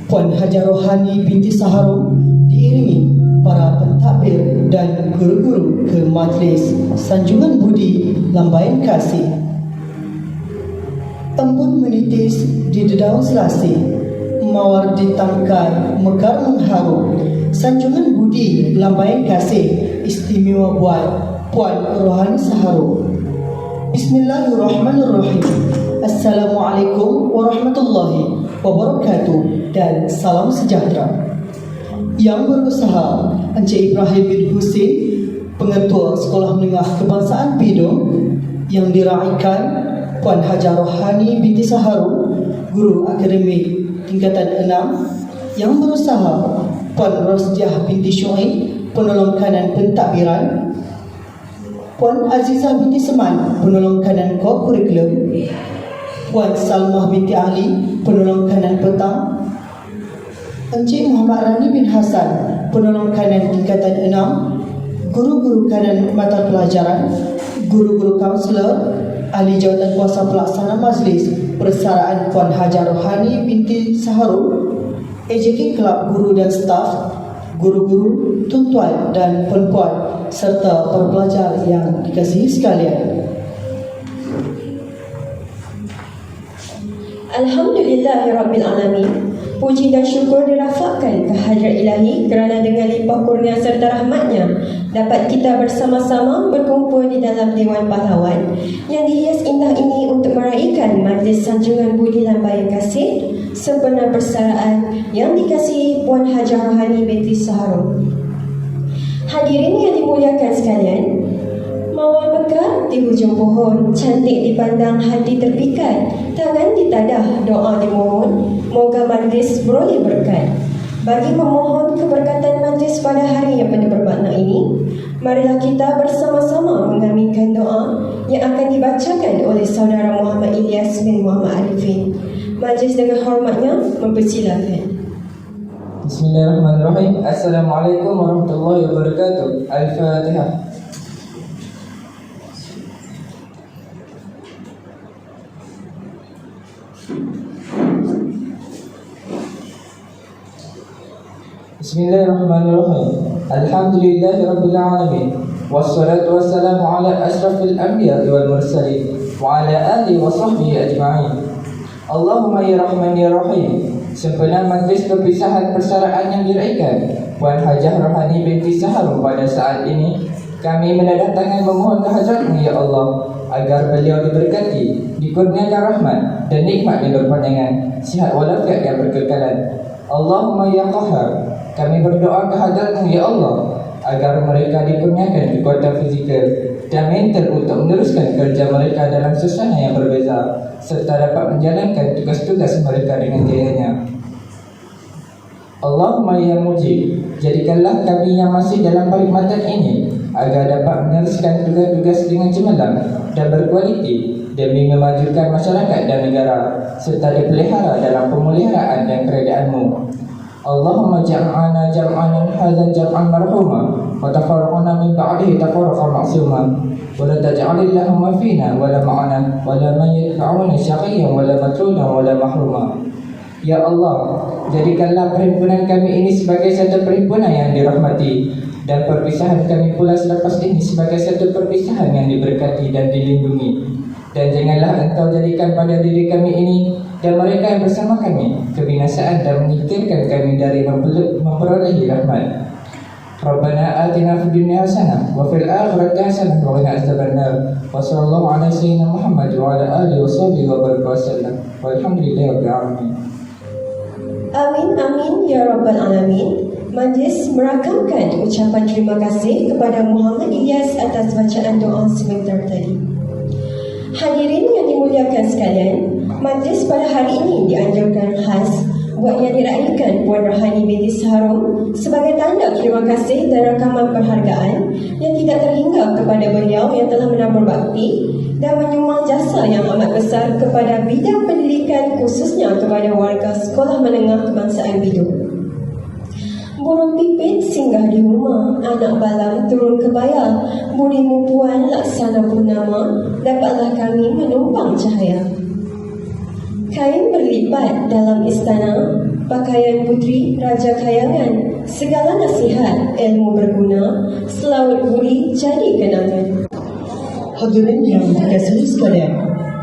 Puan Hajar Rohani binti Saharum diiringi para pentadbir dan guru-guru ke Majlis Sanjungan Budi Lambaian Kasih. Embun menitis di dedauan Selasih, mawar di tangkai mekar mengharu. Sanjungan Budi Lambaian Kasih istimewa buat Puan Rohani Saharum. Bismillahirrahmanirrahim. Assalamualaikum warahmatullahi wabarakatuh dan salam sejahtera. Yang berusaha Encik Ibrahim bin Husin, Pengetua Sekolah Menengah Kebangsaan Bidong, yang diraikan Puan Hajar Rohani binti Saharum, Guru Akademik Tingkatan 6, yang berusaha Puan Rosdiah binti Syuaib, Penolong Kanan Pentadbiran, Puan Azizah binti Seman, Penolong Kanan Kurikulum, Puan Salmah binti Ali, Penolong Kanan Petang, Encik Muhammad Rani bin Hasan, Penolong Kanan Tingkatan 6, Guru-guru kanan mata pelajaran, Guru-guru kaunselor, Ahli Jawatan Kuasa Pelaksana Majlis Persaraan Puan Hajar Rohani binti Saharum, AJK Kelab Guru dan Staf, Guru-guru, tuan-tuan dan puan-puan serta para pelajar yang dikasihi sekalian. Alhamdulillahirrabbilalamin. Puji dan syukur dirafakkan ke hadrat ilahi kerana dengan limpah kurnia serta rahmatnya dapat kita bersama-sama berkumpul di dalam Dewan Pahlawan yang dihias indah ini untuk meraihkan Majlis Sanjungan Budi Lambaian Kasih sempena persaraan yang dikasihi Puan Hajar Rohani binti Saharum. Hadirin yang dimuliakan sekalian, mawar mekar di hujung pohon, cantik dipandang, hati terpikat, tangan ditadah, doa dimohon, moga majlis beroleh berkat. Bagi pemohon keberkatan majlis pada hari yang penuh bermakna ini, marilah kita bersama-sama mengaminkan doa yang akan dibacakan oleh saudara Muhammad Ilyas bin Muhammad Arifin. Majlis dengan hormatnya mempersilakan. Bismillahirrahmanirrahim. Assalamualaikum warahmatullahi wabarakatuh. Al-Fatihah. Bismillahirrahmanirrahim. Alhamdulillahirabbil alamin. Wassalatu wassalamu ala asyrafil anbiya'i wal mursalin wa ala alihi wa sahbihi ajma'in. Allahumma ya Rahman ya Rahim. Sempena majlis perpisahan persaraan yang diraikan Puan Hajar Rohani binti Saharum pada saat ini, kami menandatangani memohon kehadratmu ya Allah agar beliau diberkati, dikurniakan rahmat dan nikmat yang berpanjangan, sihat walafiat yang berkekalan. Allahumma ya Qahhar, kami berdoa kehadratmu ya Allah agar mereka dikurniakan kekuatan fizikal dan mental untuk meneruskan kerja mereka dalam suasana yang berbeza serta dapat menjalankan tugas-tugas mereka dengan jayanya. Allahumma ya Mujib, jadikanlah kami yang masih dalam perkhidmatan ini agar dapat meneruskan tugas-tugas dengan cemerlang dan berkualiti demi memajukan masyarakat dan negara serta dipelihara dalam pemeliharaan dan kerajaan-Mu. Allahumma jam'ana jam'anan hadzal jam'an marhuma wa tafarraqna min ba'dihi tafarraqan ma'suma wa la taj'alillahumma fina wa la ma'ana wa la man yad'una syaqiyyan wa la matrudan wa la mahruma. Ya Allah, jadikanlah perhimpunan kami ini sebagai satu perhimpunan yang dirahmati dan perpisahan kami pula selepas ini sebagai satu perpisahan yang diberkati dan dilindungi. Dan janganlah Engkau jadikan pada diri kami ini dan mereka yang bersama kami kebinasaan dan menyingkirkan kami dari memperolehi rahmat. Rabbana atina fid dunya hasanah wa fil akhirati hasanah wa qina adzabannar. Wa sallallahu ala sayyidina Muhammad wa ala alihi washabihi wa baraka wasallam. Walhamdulillahirabbil alamin. Amin amin ya rabbal alamin. Majlis merakamkan ucapan terima kasih kepada Muhammad Ilyas atas bacaan doa sebentar tadi. Hadirin yang dimuliakan sekalian, majlis pada hari ini dianjurkan khas buat yang diraikan Puan Rohani binti Saharum sebagai tanda terima kasih dan rakaman penghargaan yang tidak terhingga kepada beliau yang telah menabur bakti dan menyumbang jasa yang amat besar kepada bidang pendidikan, khususnya kepada warga Sekolah Menengah Kebangsaan Bidong. Burung pipit singgah di rumah, anak balang turun ke bayar, budimu puan laksana purnama, dapatlah kami menumpang cahaya. Kain berlipat dalam istana, pakaian putri Raja Kayangan, segala nasihat, ilmu berguna, selawat budi jadi kenangan. Hadirin yang dikasihi sekalian,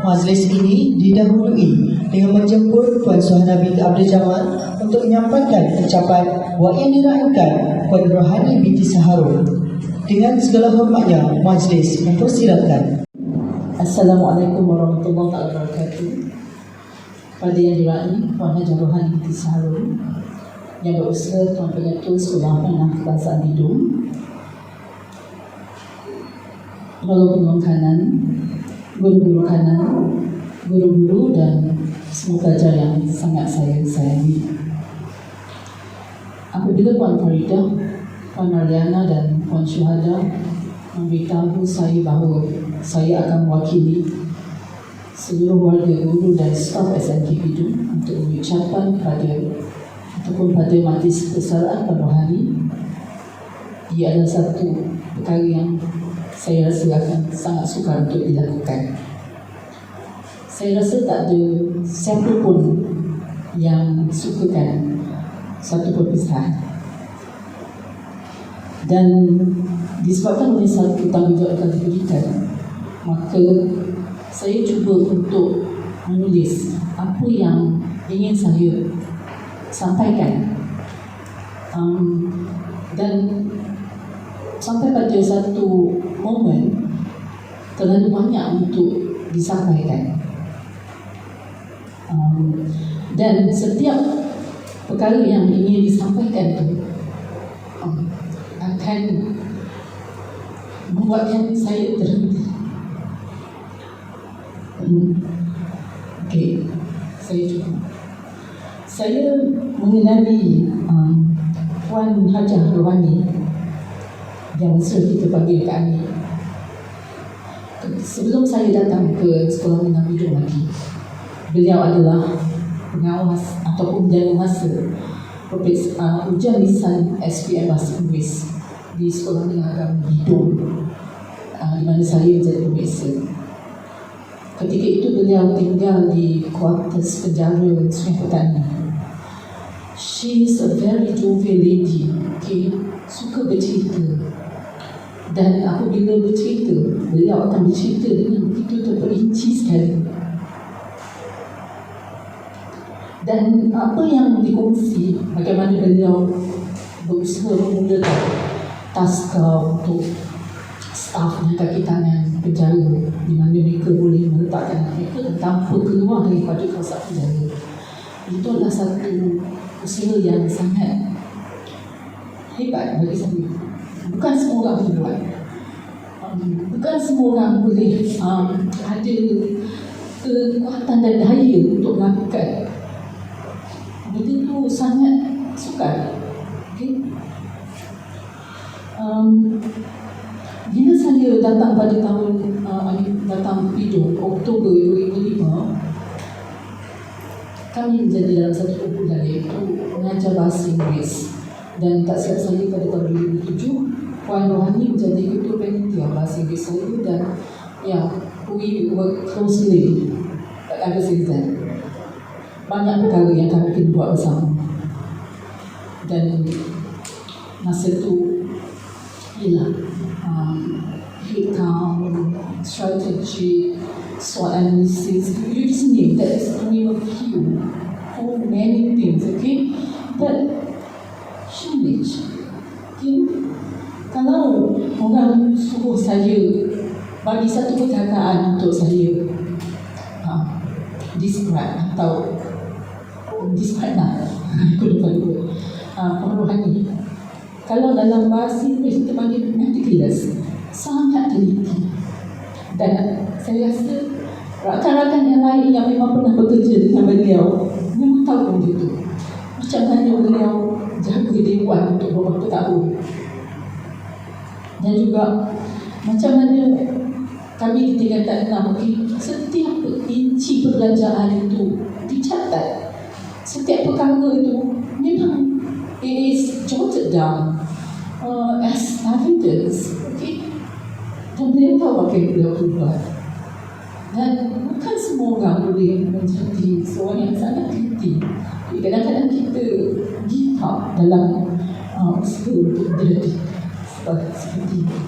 majlis ini didahului dengan menjemput Puan Suhana binti Abdul Jamal untuk menyampaikan ucapan yang diraihkan Puan Rohani binti Saharul. Dengan segala hormatnya, majlis mempersilakan. Assalamualaikum warahmatullahi wabarakatuh. Pada yang diraih Puan Haji Rohani binti Saharul, yang berusaha Tuan Pengetua Sekolah Menengah Kebangsaan Bidung, guru-guru kanan, guru-guru kanan, guru-guru dan semua pelajar yang sangat saya sayangi. Apabila Puan Faridah, Puan Mariana dan Puan Syuhada memberitahu saya bahawa saya akan mewakili seluruh warga guru dan staf SMK Bidung untuk mengucapkan pada majlis persaudaraan Puan Rohani, ia adalah satu perkara yang saya rasa akan sangat sukar untuk dilakukan. Saya rasa tak ada siapa pun yang sukakan satu perpisahan. Dan disebabkan oleh satu tanggungjawab yang diberikan, maka saya cuba untuk menulis apa yang ingin saya sampaikan. Dan sampai pada satu momen terlalu banyak untuk disampaikan. Dan setiap perkara yang ingin disampaikan itu akan membuatkan saya terhenti. Okey, saya cuba. Saya mengenali Puan Hajah Rohani yang sering kita panggil Kak Ani. Sebelum saya datang ke Sekolah Menengah Bidung lagi, beliau adalah pengawas ataupun penjaga masa ujian lisan SPM Bahasa Inggeris di Sekolah Menengah Agama Bidung, di mana saya menjadi pembiasa. Ketika itu beliau tinggal di kuartus penjara Sungai Petani. She is a very jovial lady, okay? Suka bercerita. Dan apabila bercerita, beliau akan bercerita dengan begitu terperinci sekali. Dan apa yang dikongsi, bagaimana beliau berusaha memulakan taska untuk staf dan kaki tangan penjara, di mana mereka boleh meletakkan mereka tanpa keluar daripada kawasan penjara. Itu adalah satu usaha yang sangat hebat bagi saya. Bukan semua orang boleh buat. Bukan semua orang boleh ada kekuatan dan daya untuk melakukan. Benda itu sangat sukar. Okay? Bila saya datang pada datang Bidung Oktober 2005, kami menjadi dalam satu kumpulan iaitu mengajar bahasa Inggeris. Dan tak silap saya pada tahun 2007, Puan Rohani menjadi ketua panitia bahasa Inggeris saya dan we work closely ever since then. Banyak perkara yang kami kena buat bersama. Dan masa itu ialah headcount, strategy, SWOT analysis, you just name that is only a few for many things, okay? But challenge, okay? Kalau orang suruh saya bagi satu perkataan untuk saya describe atau describe lah, aku lupa Puan Rohani, kalau dalam bahasa Inggeris kita panggil meticulous, sangat teliti. Dan saya rasa rakan-rakan yang lain yang memang pernah bekerja dengan beliau memang tahu benda itu. Macam mana beliau jaga dewan untuk beberapa tahun. Dan juga macam mana kami di tingkatan 6, setiap inci perbelanjaan itu dicatat. Setiap perkara itu memang it is jotted down as evidence. Okay? Dan beliau tahu apa yang beliau buat. Dan bukan semua orang boleh menjadi seorang yang sangat teliti. Kadang-kadang kita give up dalam usaha untuk menjadi seperti ini.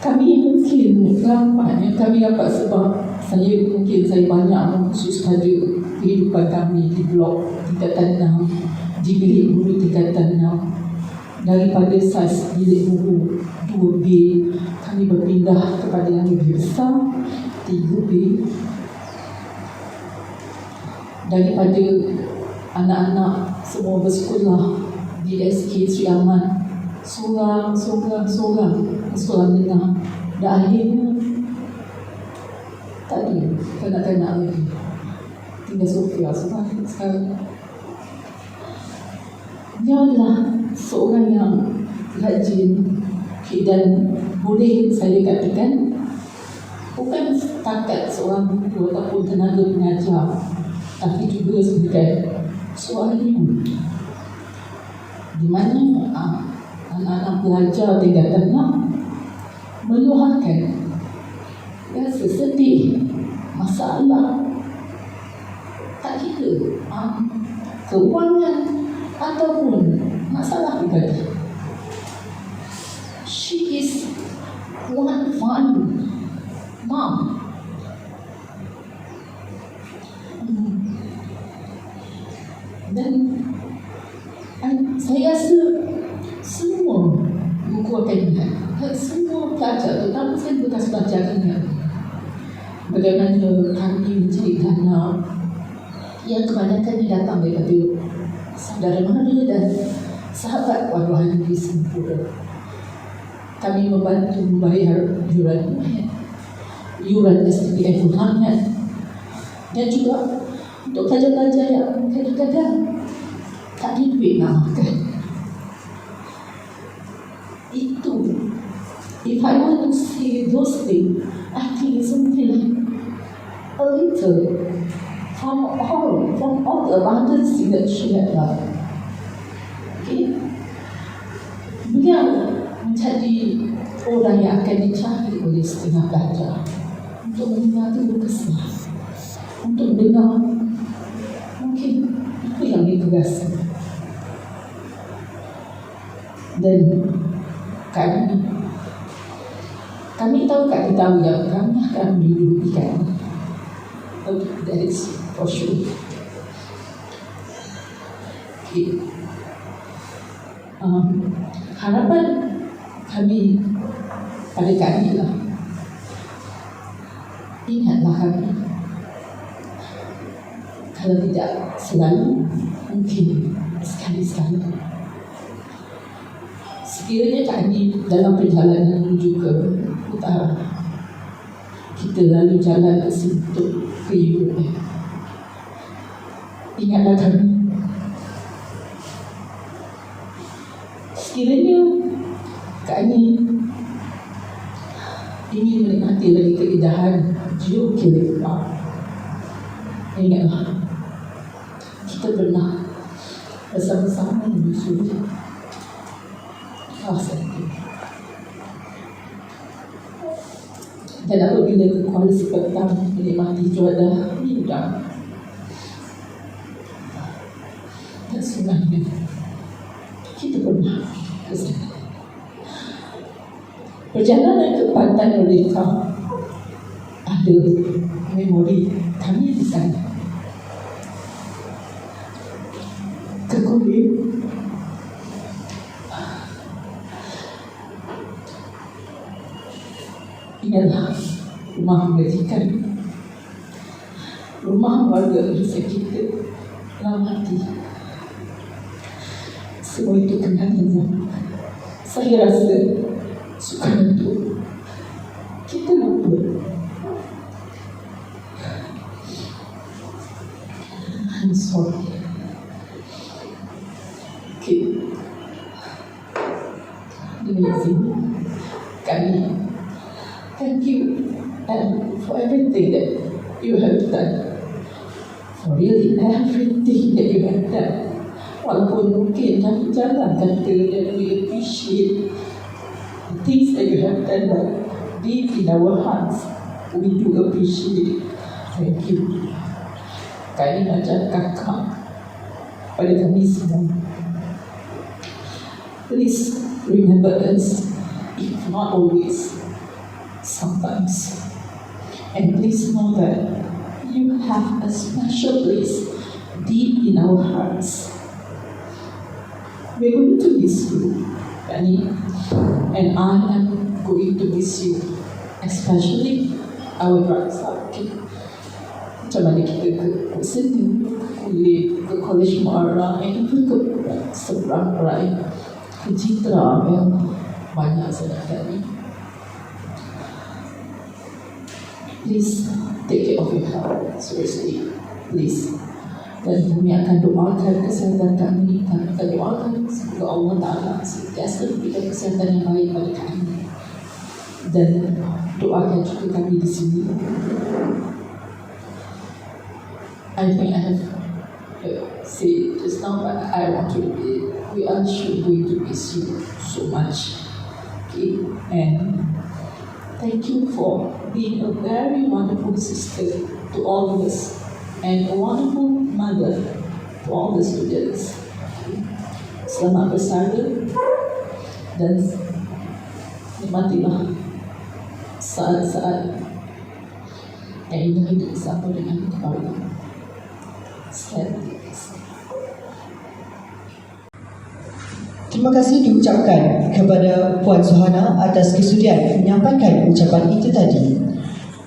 Kami mungkin lambatnya kami dapat sebab saya banyak mengkhusus pada kehidupan kami di blok tingkatan 6, di bilik guru tingkatan 6. Daripada saiz bilik guru 2B, kami berpindah kepada yang lebih besar 3B. Daripada anak-anak semua bersekolah di SK Sri Aman, seorang sekolah menengah, dan akhirnya tak ada kanak-kanak lagi, tinggal Sofia sekarang. Dia adalah seorang yang rajin, dan boleh saya katakan bukan setakat seorang guru ataupun tenaga pengajar, tapi juga sebagai seorang ibu, di mana anak-anak pelajar tingkatan 6 meluahkan rasa sedih, masalah, tak kira keuangan ataupun masalah pribadi. She is one fun mom. Dan saya rasa semua buku akan ingat, semua pelajar, terutama saya bekas pelajar ingat bagaimana kami mencari dana yang kebanyakannya datang daripada saudara mara dan sahabat waduhan di Singapura. Kami membantu membayar yuran SPF hangat, dan juga untuk pelajar-pelajar yang kadang-kadang tak ada duit nak makan. Itu, if I want to say those things, I think something like a little from all the abundance that she had love. Okay? Beliau menjadi orang yang akan dicari oleh setengah pelajar untuk menikmati berkesan, untuk mendengar mungkin apa yang dia rasa. Dan kami tahu yang kami akan mendudukikan. That is for sure. Okay. Harapan kami pada kami lah, ingatlah kami, kalau tidak selalu, mungkin sekali-sekali. Sekiranya kami dalam perjalanan menuju ke utara, kita lalu jalan ke situ, ke Europe, ingatlah kami. Sekiranya kami ingin menikmati lagi keindahan geokil, ingatlah kita pernah bersama-sama menyusuri kawasan itu. Dan apabila ke Kuala Sepetang menikmati cuaca indah dan sungainya, kita pernah ke sana. Perjalanan ke Pantai Merdeka ada memori kami di sana. Ke Korea, ingatlah rumah majikan, rumah warga besar kita telah mati. Semua itu kenangan. Saya rasa suka itu kita lupa. I'm sorry. Okay. Demi sini kami thank you and for everything that you have done, for really everything that you have done. Walaupun mungkin kami jarang kata dan we appreciate the things that you have done, but deep in our hearts we do appreciate. Thank you. Kami macam kakak pada kami semua. Please remember us, if not always, sometimes. And please know that you have a special place deep in our hearts. We're going to miss you, Penny, and I am going to miss you, especially our driver. Macam mana kita ke sini, kulit, ke College Muara, and ke seberang Rai, ke Citra yang banyak sangat kali. Please take care of your health, seriously, please. Dan kami akan doakan kesihatan kami, kami akan doakan semoga Allah Ta'ala sentiasa memberikan kesihatan yang baik pada kami. Dan doakan juga kami di sini. I think I have said just now, but I want to repeat. We are sure going to miss you so much. Okay, and thank you for being a very wonderful sister to all of us, and a wonderful mother to all the students. Selamat bersama dan nikmatilah saat-saat yang indah hidup bersama dengan keluarga. Terima kasih diucapkan kepada Puan Suhana atas kesudian menyampaikan ucapan itu tadi.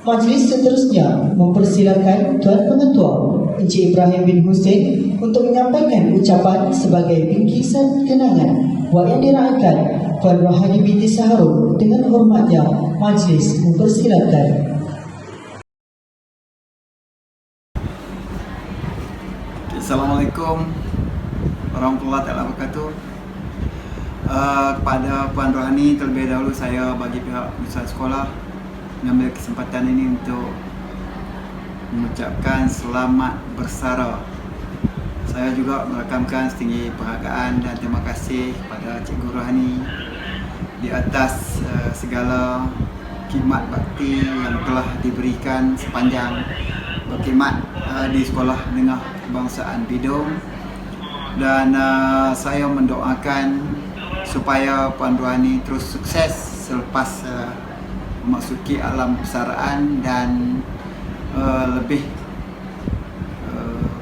Majlis seterusnya mempersilakan Tuan Pengetua Encik Ibrahim bin Hussein untuk menyampaikan ucapan sebagai bingkisan kenangan buat yang diraikan Puan Rohani binti Saharun. Dengan hormatnya, majlis mempersilakan. Assalamualaikum warahmatullahi wabarakatuh. Kepada Puan Rohani, terlebih dahulu saya bagi pihak usaha sekolah mengambil kesempatan ini untuk mengucapkan selamat bersara. Saya juga merakamkan setinggi penghargaan dan terima kasih kepada Cikgu Rohani di atas segala khidmat bakti yang telah diberikan sepanjang berkhidmat di Sekolah Menengah Kebangsaan Bidong. Dan saya mendoakan supaya Puan Rohani terus sukses selepas memasuki alam persaraan dan lebih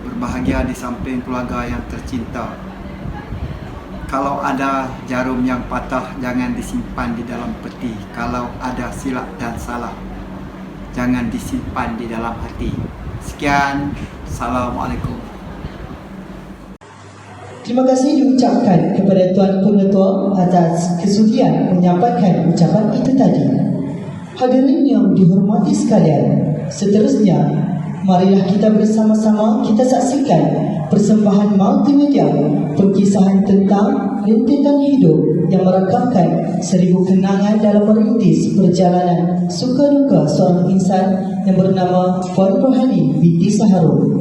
berbahagia di samping keluarga yang tercinta. Kalau ada jarum yang patah, jangan disimpan di dalam peti. Kalau ada silap dan salah, jangan disimpan di dalam hati. Sekian, Assalamualaikum. Terima kasih diucapkan kepada Tuan Pengetua atas kesudian menyampaikan ucapan itu tadi. Hadirin yang dihormati sekalian, seterusnya marilah kita bersama-sama kita saksikan persembahan multimedia perkisahan tentang rentetan hidup yang merakamkan 1000 kenangan dalam merintis perjalanan suka duka seorang insan yang bernama Puan Rohani binti Saharun.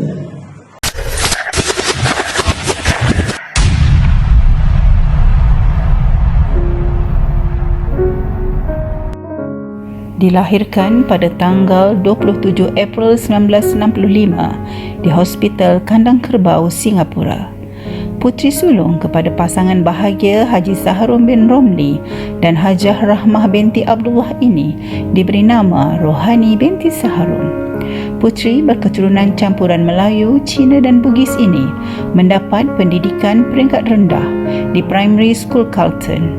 Dilahirkan pada tanggal 27 April 1965 di Hospital Kandang Kerbau, Singapura. Puteri sulung kepada pasangan bahagia Haji Saharun bin Romli dan Hajah Rahmah binti Abdullah ini diberi nama Rohani binti Saharun. Puteri berketurunan campuran Melayu, Cina dan Bugis ini mendapat pendidikan peringkat rendah di Primary School Carlton.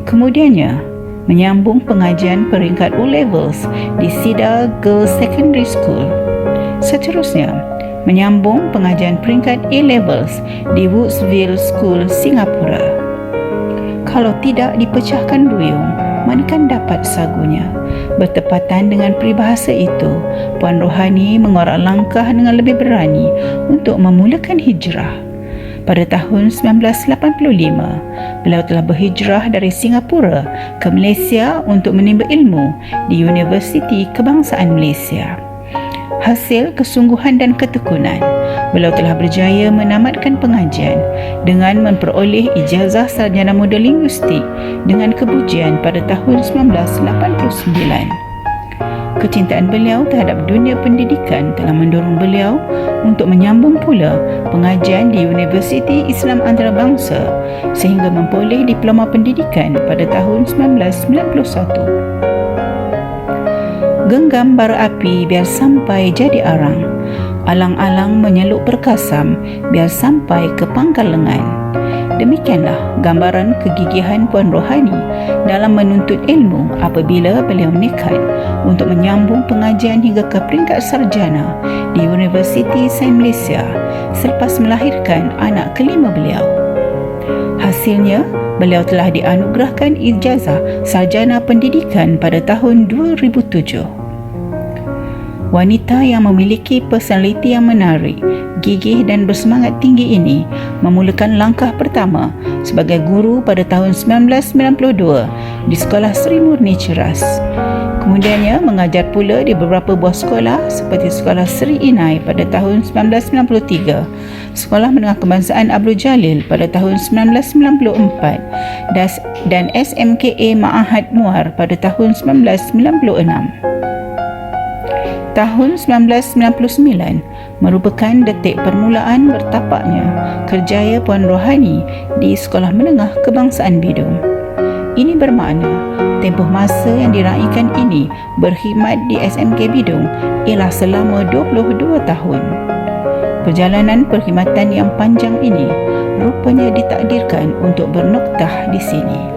Kemudiannya menyambung pengajian peringkat O-Levels di Cedar Girls Secondary School. Seterusnya, menyambung pengajian peringkat A-Levels di Woodsville School, Singapura. Kalau tidak dipecahkan duyung, manakan dapat sagunya. Bertepatan dengan peribahasa itu, Puan Rohani mengorak langkah dengan lebih berani untuk memulakan hijrah. Pada tahun 1985, beliau telah berhijrah dari Singapura ke Malaysia untuk menimba ilmu di Universiti Kebangsaan Malaysia. Hasil kesungguhan dan ketekunan, beliau telah berjaya menamatkan pengajian dengan memperoleh ijazah sarjana muda linguistik dengan kebujian pada tahun 1989. Kecintaan beliau terhadap dunia pendidikan telah mendorong beliau untuk menyambung pula pengajian di Universiti Islam Antarabangsa sehingga memperoleh diploma pendidikan pada tahun 1991. Genggam bara api biar sampai jadi arang, alang-alang menyeluk perkasam biar sampai ke pangkal lengan. Demikianlah gambaran kegigihan Puan Rohani dalam menuntut ilmu apabila beliau nekat untuk menyambung pengajian hingga ke peringkat sarjana di Universiti Sains Malaysia selepas melahirkan anak kelima beliau. Hasilnya, beliau telah dianugerahkan ijazah sarjana pendidikan pada tahun 2007. Wanita yang memiliki personaliti yang menarik, gigih dan bersemangat tinggi ini memulakan langkah pertama sebagai guru pada tahun 1992 di Sekolah Seri Murni Ceras. Kemudiannya mengajar pula di beberapa buah sekolah seperti Sekolah Seri Inai pada tahun 1993, Sekolah Menengah Kebangsaan Abdul Jalil pada tahun 1994 dan SMKA Ma'ahad Muar pada tahun 1996. Tahun 1999 merupakan detik permulaan bertapaknya kerjaya Puan Rohani di Sekolah Menengah Kebangsaan Bidung. Ini bermakna tempoh masa yang diraikan ini berkhidmat di SMK Bidung ialah selama 22 tahun. Perjalanan perkhidmatan yang panjang ini rupanya ditakdirkan untuk bernoktah di sini.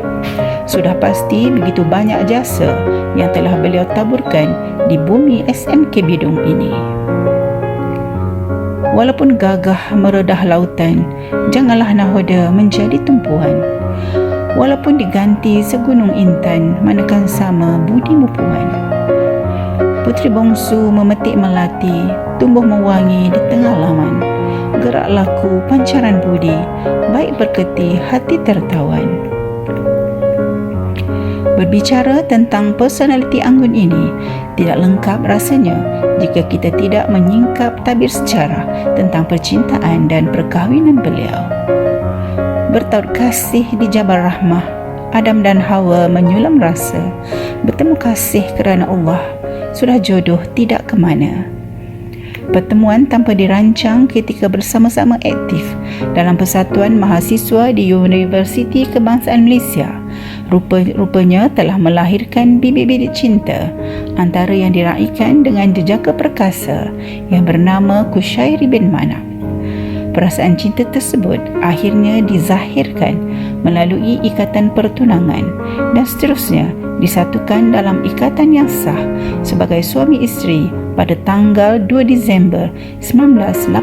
Sudah pasti begitu banyak jasa yang telah beliau taburkan di bumi SMK Bidung ini. Walaupun gagah meredah lautan, janganlah nahoda menjadi tumpuan. Walaupun diganti segunung intan, manakan sama budimu puan. Puteri bongsu memetik melati, tumbuh mewangi di tengah laman. Gerak laku pancaran budi, baik berketi hati tertawan. Berbicara tentang personaliti anggun ini tidak lengkap rasanya jika kita tidak menyingkap tabir sejarah tentang percintaan dan perkahwinan beliau. Bertaut kasih di Jabal Rahmah, Adam dan Hawa menyulam rasa. Bertemu kasih kerana Allah, sudah jodoh tidak ke mana. Pertemuan tanpa dirancang ketika bersama-sama aktif dalam Persatuan Mahasiswa di Universiti Kebangsaan Malaysia rupanya telah melahirkan bibit-bibit cinta antara yang diraikan dengan jejaka perkasa yang bernama Kushairi bin Manaf. Perasaan cinta tersebut akhirnya dizahirkan melalui ikatan pertunangan dan seterusnya disatukan dalam ikatan yang sah sebagai suami isteri pada tanggal 2 Disember 1989.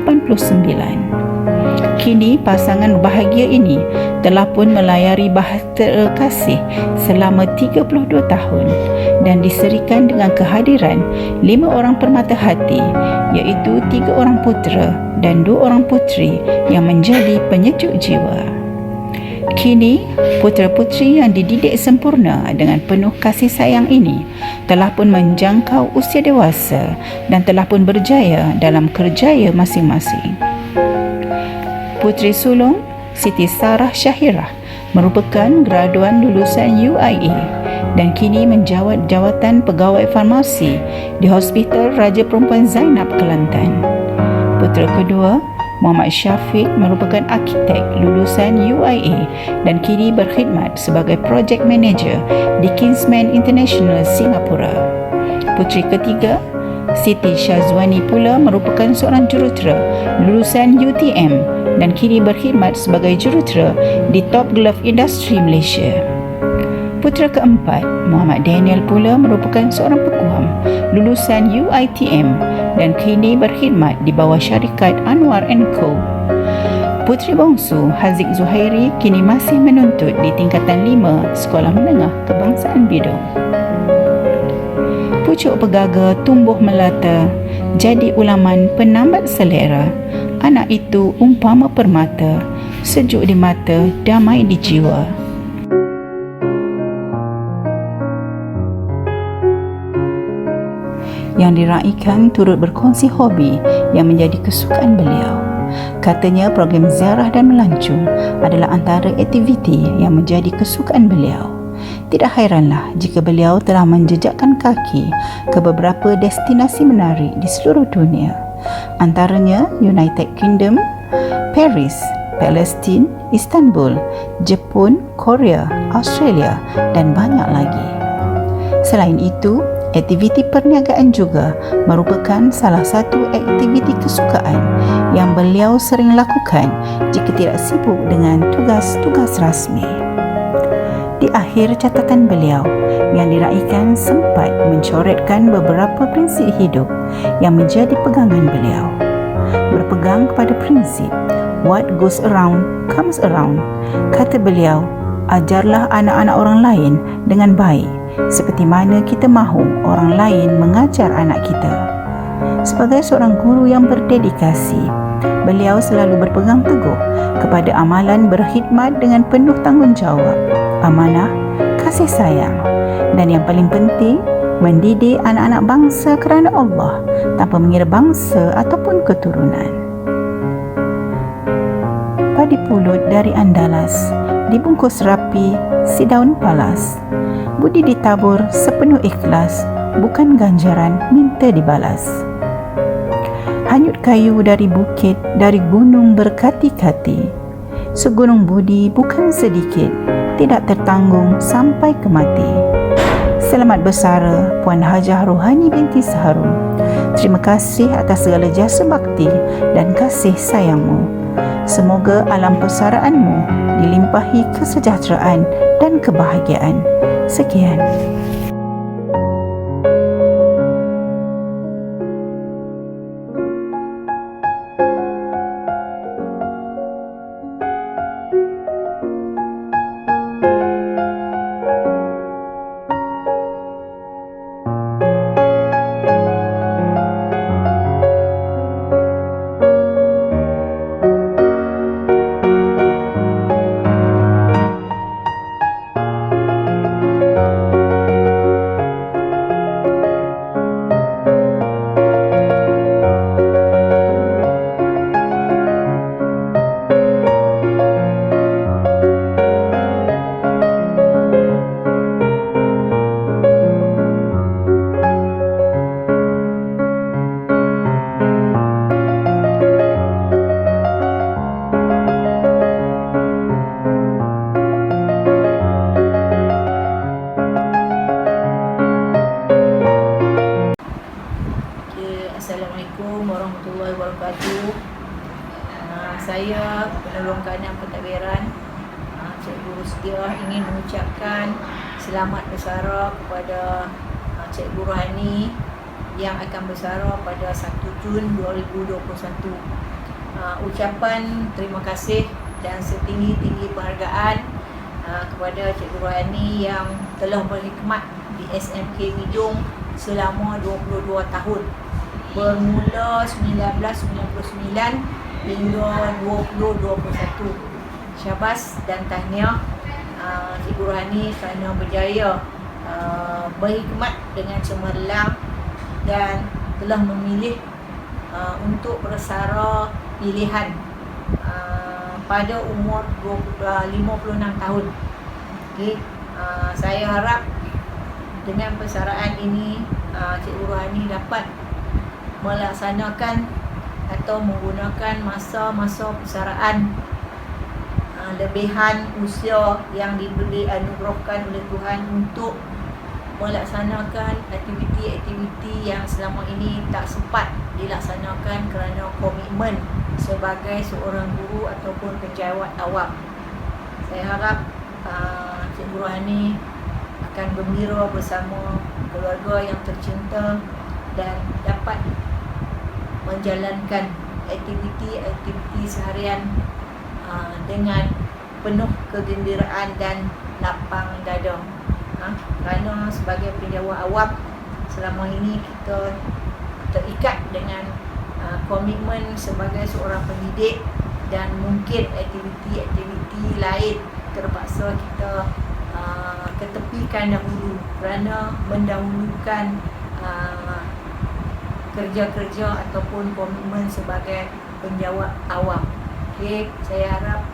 Kini pasangan bahagia ini telah pun melayari bahtera kasih selama 32 tahun dan diserikan dengan kehadiran 5 orang permata hati, iaitu 3 orang putera dan 2 orang puteri yang menjadi penyejuk jiwa. Kini, putera-puteri yang dididik sempurna dengan penuh kasih sayang ini telah pun menjangkau usia dewasa dan telah pun berjaya dalam kerjaya masing-masing. Puteri sulung Siti Sarah Syahirah merupakan graduan lulusan UIA dan kini menjawat jawatan pegawai farmasi di Hospital Raja Perempuan Zainab, Kelantan. Putera kedua Muhammad Syafiq merupakan arkitek lulusan UIA dan kini berkhidmat sebagai project manager di Kingsman International, Singapura. Puteri ketiga Siti Syazwani pula merupakan seorang jurutera lulusan UTM dan kini berkhidmat sebagai jurutera di Top Glove Industry Malaysia. Putera keempat Muhammad Daniel pula merupakan seorang peguam lulusan UiTM dan kini berkhidmat di bawah syarikat Anwar & Co. Puteri bongsu Haziq Zuhairi kini masih menuntut di tingkatan 5 Sekolah Menengah Kebangsaan Bidung. Pucuk pegaga tumbuh melata, jadi ulaman penambat selera. Anak itu umpama permata, sejuk di mata, damai di jiwa. Yang diraikan turut berkongsi hobi yang menjadi kesukaan beliau. Katanya program ziarah dan melancong adalah antara aktiviti yang menjadi kesukaan beliau. Tidak hairanlah jika beliau telah menjejakkan kaki ke beberapa destinasi menarik di seluruh dunia, antaranya United Kingdom, Paris, Palestin, Istanbul, Jepun, Korea, Australia dan banyak lagi. Selain itu, aktiviti perniagaan juga merupakan salah satu aktiviti kesukaan yang beliau sering lakukan jika tidak sibuk dengan tugas-tugas rasmi. Di akhir catatan beliau yang diraikan sempat mencoretkan beberapa prinsip hidup yang menjadi pegangan beliau. Berpegang kepada prinsip what goes around comes around, kata beliau, ajarlah anak-anak orang lain dengan baik seperti mana kita mahu orang lain mengajar anak kita. Sebagai seorang guru yang berdedikasi, beliau selalu berpegang teguh kepada amalan berkhidmat dengan penuh tanggungjawab, amanah, kasih sayang dan yang paling penting, mendidik anak-anak bangsa kerana Allah tanpa mengira bangsa ataupun keturunan. Padi pulut dari Andalas dibungkus rapi si daun palas. Budi ditabur sepenuh ikhlas, bukan ganjaran minta dibalas. Hanyut kayu dari bukit, dari gunung berkati-kati. Segunung budi bukan sedikit, tidak tertanggung sampai ke mati. Selamat bersara Puan Hajah Rohani binti Saharum. Terima kasih atas segala jasa bakti dan kasih sayangmu. Semoga alam persaraanmu dilimpahi kesejahteraan dan kebahagiaan. Sekian. Assalamualaikum warahmatullahi wabarakatuh. Saya penolong kanan pentadbiran Cikgu Rustiah ingin mengucapkan selamat bersara kepada Cikgu Rohani yang akan bersara pada 1 Jun 2021. Ucapan terima kasih dan setinggi-tinggi penghargaan kepada Cikgu Rohani yang telah berkhidmat di SMK Bidung selama 22 tahun. Bermula 1999 hingga 2021. Syabas dan tahniah Cikgu Rohani kerana berjaya berkhidmat dengan cemerlang dan telah memilih untuk bersara pilihan pada umur 56 tahun. Okay. Saya harap dengan persaraan ini Cikgu Rohani dapat melaksanakan atau menggunakan masa-masa persaraan lebihan usia yang diberi anugerahkan oleh Tuhan untuk melaksanakan aktiviti-aktiviti yang selama ini tak sempat dilaksanakan kerana komitmen sebagai seorang guru ataupun pejabat awam. Saya harap Cikgu Rohani akan gembira bersama keluarga yang tercinta dan dapat menjalankan aktiviti-aktiviti seharian dengan penuh kegembiraan dan lapang dada. Kerana sebagai penjawat awam selama ini kita terikat dengan komitmen sebagai seorang pendidik dan mungkin aktiviti-aktiviti lain terpaksa kita ketepikan dahulu kerana mendahulukan kerja-kerja ataupun komitmen sebagai penjawat awam. Okey, saya harap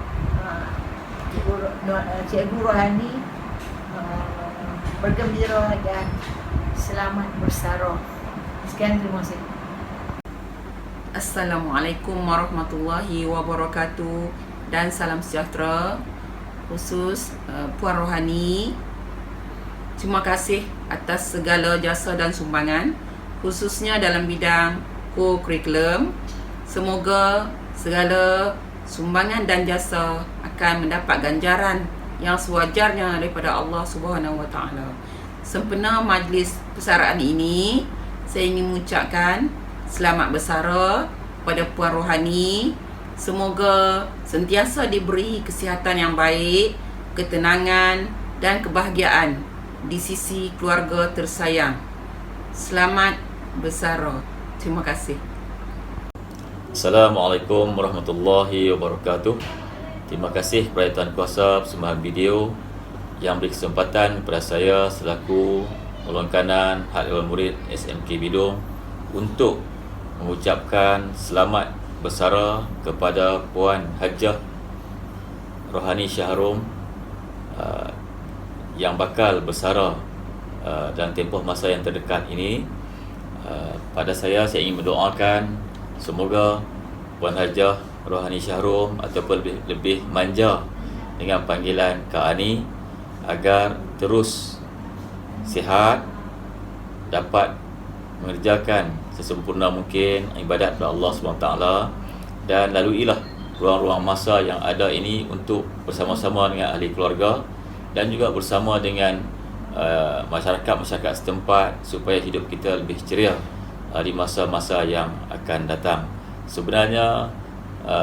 Cikgu Rohani bergembira dan selamat bersara. Sekian, terima kasih. Assalamualaikum warahmatullahi wabarakatuh dan salam sejahtera khusus Puan Rohani. Terima kasih atas segala jasa dan sumbangan khususnya dalam bidang co-curriculum. Semoga segala sumbangan dan jasa akan mendapat ganjaran yang sewajarnya daripada Allah Subhanahu Wa Taala. Sempena majlis persaraan ini, saya ingin mengucapkan selamat bersara kepada Puan Rohani. Semoga sentiasa diberi kesihatan yang baik, ketenangan dan kebahagiaan di sisi keluarga tersayang. Selamat bersara. Terima kasih. Assalamualaikum warahmatullahi wabarakatuh. Terima kasih kepada Tuan Kuasa Persembahan Video yang beri kesempatan kepada saya selaku Ulun Kanan Had Dewan Murid SMK Bidung untuk mengucapkan selamat bersara kepada Puan Hajah Rohani Shahrom yang bakal bersara dalam tempoh masa yang terdekat ini. Pada saya ingin mendoakan semoga Puan Hajah Rohani Shahrom ataupun lebih manja dengan panggilan Kak Ani agar terus sihat, dapat mengerjakan sesempurna mungkin ibadat kepada Allah SWT dan laluilah ruang-ruang masa yang ada ini untuk bersama-sama dengan ahli keluarga dan juga bersama dengan masyarakat setempat supaya hidup kita lebih ceria di masa-masa yang akan datang. Sebenarnya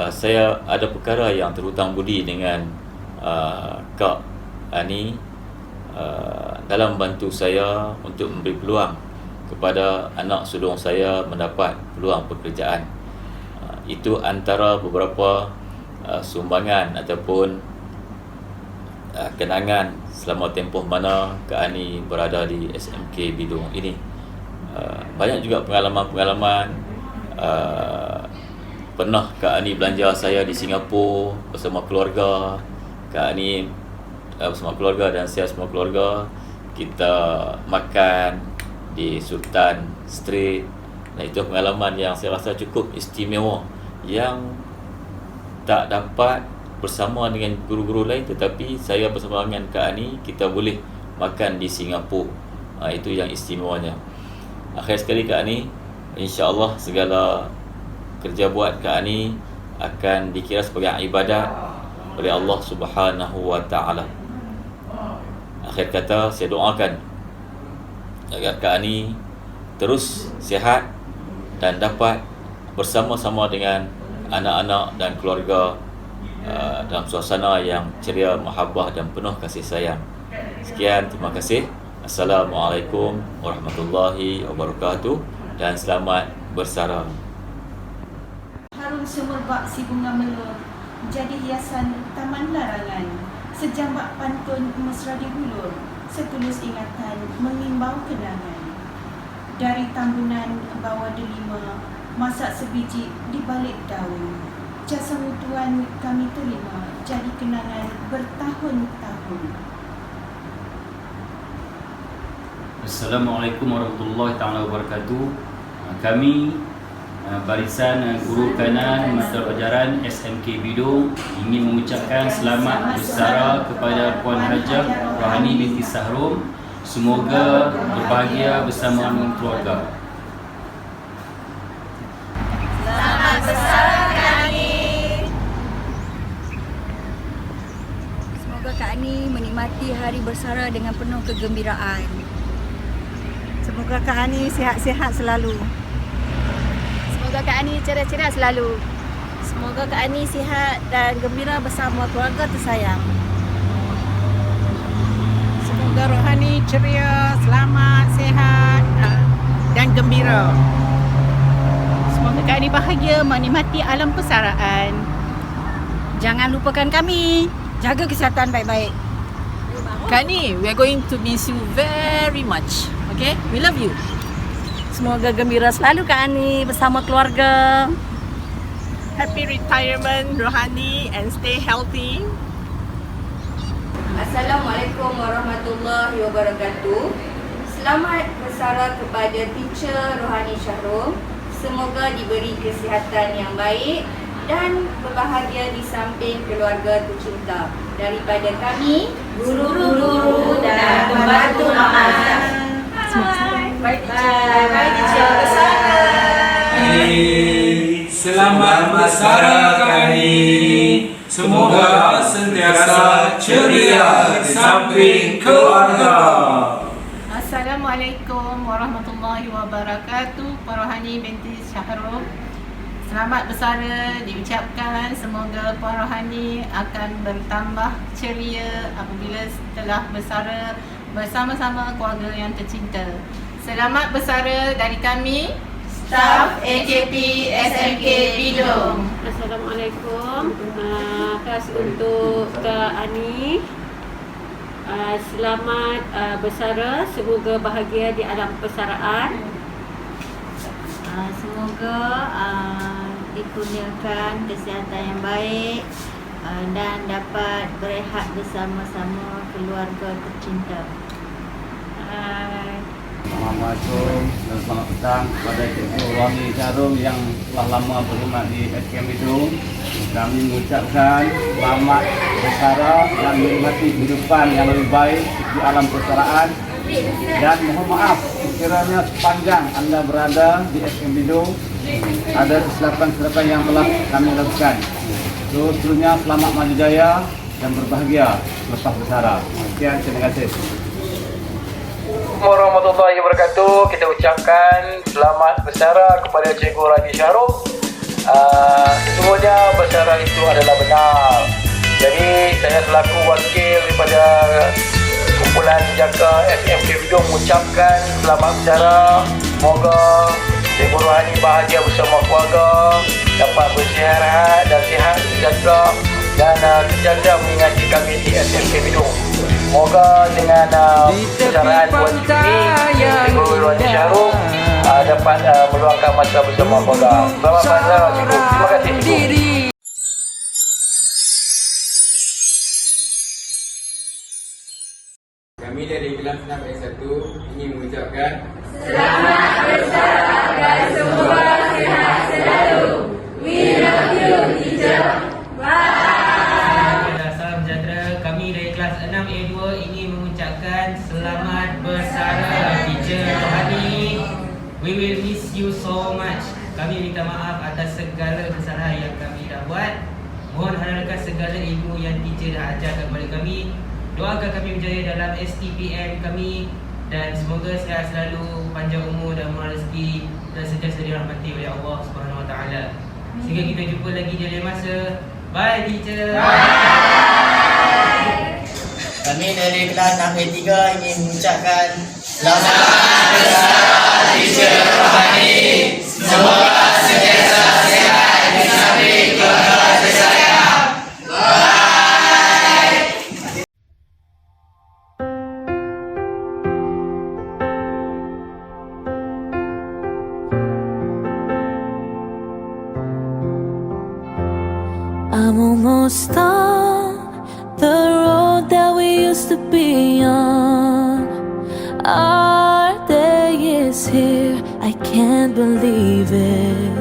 saya ada perkara yang terhutang budi dengan Kak Ani dalam bantu saya untuk memberi peluang kepada anak sulung saya mendapat peluang pekerjaan. Itu antara beberapa sumbangan ataupun kenangan selama tempoh mana Kak Ani berada di SMK Bidung ini. Banyak juga pengalaman-pengalaman. Pernah Kak Ani belanja saya di Singapura bersama keluarga. Kak Ani bersama keluarga dan saya semua keluarga kita makan di Sultan Street. Nah, itu pengalaman yang saya rasa cukup istimewa yang tak dapat bersama dengan guru-guru lain, tetapi saya bersama dengan Kak Ani kita boleh makan di Singapura. Itu yang istimewanya. Akhir sekali Kak Ani, insya-Allah segala kerja buat Kak Ani akan dikira sebagai ibadat oleh Allah Subhanahu Wa Taala. Akhir kata saya doakan agar Kak Ani terus sihat dan dapat bersama-sama dengan anak-anak dan keluarga dalam suasana yang ceria, mahabbah dan penuh kasih sayang. Sekian, terima kasih. Assalamualaikum warahmatullahi wabarakatuh dan selamat bersara. Harum semerbak si bunga mela jadi hiasan taman larangan. Sejambak pantun mesra dihulur, setulus ingatan mengimbau kenangan. Dari tambunan bawa delima, masak sebiji di balik daun. Jasa mutuan kami terima, jadi kenangan bertahun-tahun. Assalamualaikum warahmatullahi taala wabarakatuh. Kami barisan guru kanan mata pelajaran SMK Bidung ingin mengucapkan selamat bersara kepada Puan Hajah Rohani binti Shahrom. Semoga berbahagia bersama dengan keluarga. Selamat bersara Kak Ani. Semoga Kak Ani menikmati hari bersara dengan penuh kegembiraan. Semoga Kak Ani sihat-sihat selalu. Semoga Kak Ani ceria-ceria selalu. Semoga Kak Ani sihat dan gembira bersama keluarga tersayang. Semoga Rohani ceria, selamat, sihat dan gembira. Semoga Kak Ani bahagia menikmati alam persaraan. Jangan lupakan kami. Jaga kesihatan baik-baik. Kak Ani, we are going to miss you very much. Okay? We love you. Semoga gembira selalu Kak Ani bersama keluarga. Happy retirement Rohani and stay healthy. Assalamualaikum warahmatullahi wabarakatuh. Selamat bersara kepada teacher Rohani Syahrum. Semoga diberi kesihatan yang baik dan berbahagia di samping keluarga tercinta. Daripada kami, guru-guru dan pembantu amal. Bye teacher. Selamat bersara kami. Semoga sentiasa ceria di samping keluarga. Assalamualaikum warahmatullahi wabarakatuh. Puan Rohani binti Syahrum. Selamat bersara diucapkan. Semoga Puan Rohani akan bertambah ceria apabila telah bersara bersama-sama keluarga yang tercinta. Selamat bersara dari kami, staf AKP SMK Bidung. Assalamualaikum. Khas untuk Kak Ani. Selamat bersara. Semoga bahagia di alam persaraan. Semoga dikurniakan kesihatan yang baik dan dapat berehat bersama-sama keluarga tercinta. Assalamualaikum dan selamat petang kepada Cikgu Rohani Syahrum yang telah lama berkhidmat di SKM Bidung. Kami mengucapkan selamat bersara dan menikmati kehidupan yang lebih baik di alam persaraan. Dan mohon maaf sekiranya sepanjang anda berada di SKM Bidung ada kesilapan-kesilapan yang telah kami lakukan. Seterusnya selamat maju jaya dan berbahagia lepas bersara. Sekian, terima kasih. Warahmatullahi wabarakatuh. Kita ucapkan selamat bersara kepada Cikgu Rohani Syahrum. Sesungguhnya bersara itu adalah benar. Jadi saya selaku wakil daripada kumpulan jaka SMK Bidung mengucapkan selamat bersara. Semoga Cikgu Rohani bahagia bersama keluarga, dapat bersihat dan sihat sejahtera dan sentiasa mengingati kami di SMK Bidung. Semoga dengan persaraan buat ini, Cikgu Rohani Syahrum dapat meluangkan masa bersama keluarga. Selamat bersara Cikgu. Terima kasih Cikgu. Kami dari kelas 6S1 ingin mengucapkan Selamat bersara dan semoga sihat selalu. We love you, teacher. Bye. Salam sejahtera. Kami dari kelas 6A2 ingin mengucapkan selamat bersara teacher Rohani. We will miss you so much. Kami minta maaf atas segala kesalahan yang kami dah buat. Mohon halalkan segala ilmu yang teacher dah ajar kepada kami. Doakan kami berjaya dalam STPM kami dan semoga sihat selalu, panjang umur dan murah rezeki dan sentiasa dirahmati oleh Allah Subhanahu Wa Taala. Sehingga kita jumpa lagi di lain masa. Bye teacher. Bye. Kami dari kelas 6A3 ingin mengucapkan selamat bersara teacher Rohani. Semoga sentiasa sihat di samping keluarga tersayang. Bye. I'm almost on the road that we used to be on. Our day is here, I can't believe it.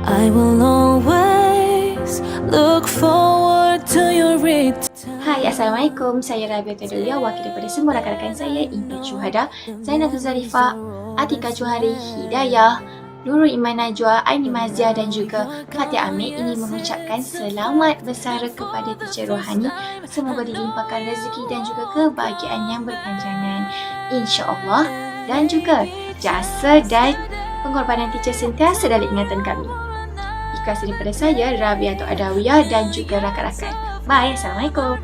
I will always look forward to your return. Hai, Assalamualaikum. Saya Rabiatul Dalia, wakil daripada semua rakan-rakan saya, Intan Syuhada, Zainatul Zarifah, Atika Johari, Hidayah, Nurul Iman Najwa, Aini Maziah dan juga Fatia Amir ingin mengucapkan selamat bersara kepada teacher Rohani. Semoga dilimpahkan rezeki dan juga kebahagiaan yang berpanjangan, insya-Allah. Dan juga jasa dan pengorbanan teacher sentiasa dalam ingatan kami. Ikhlas daripada saya, Rabiatul Adawiyah dan juga rakan-rakan. Bye, Assalamualaikum.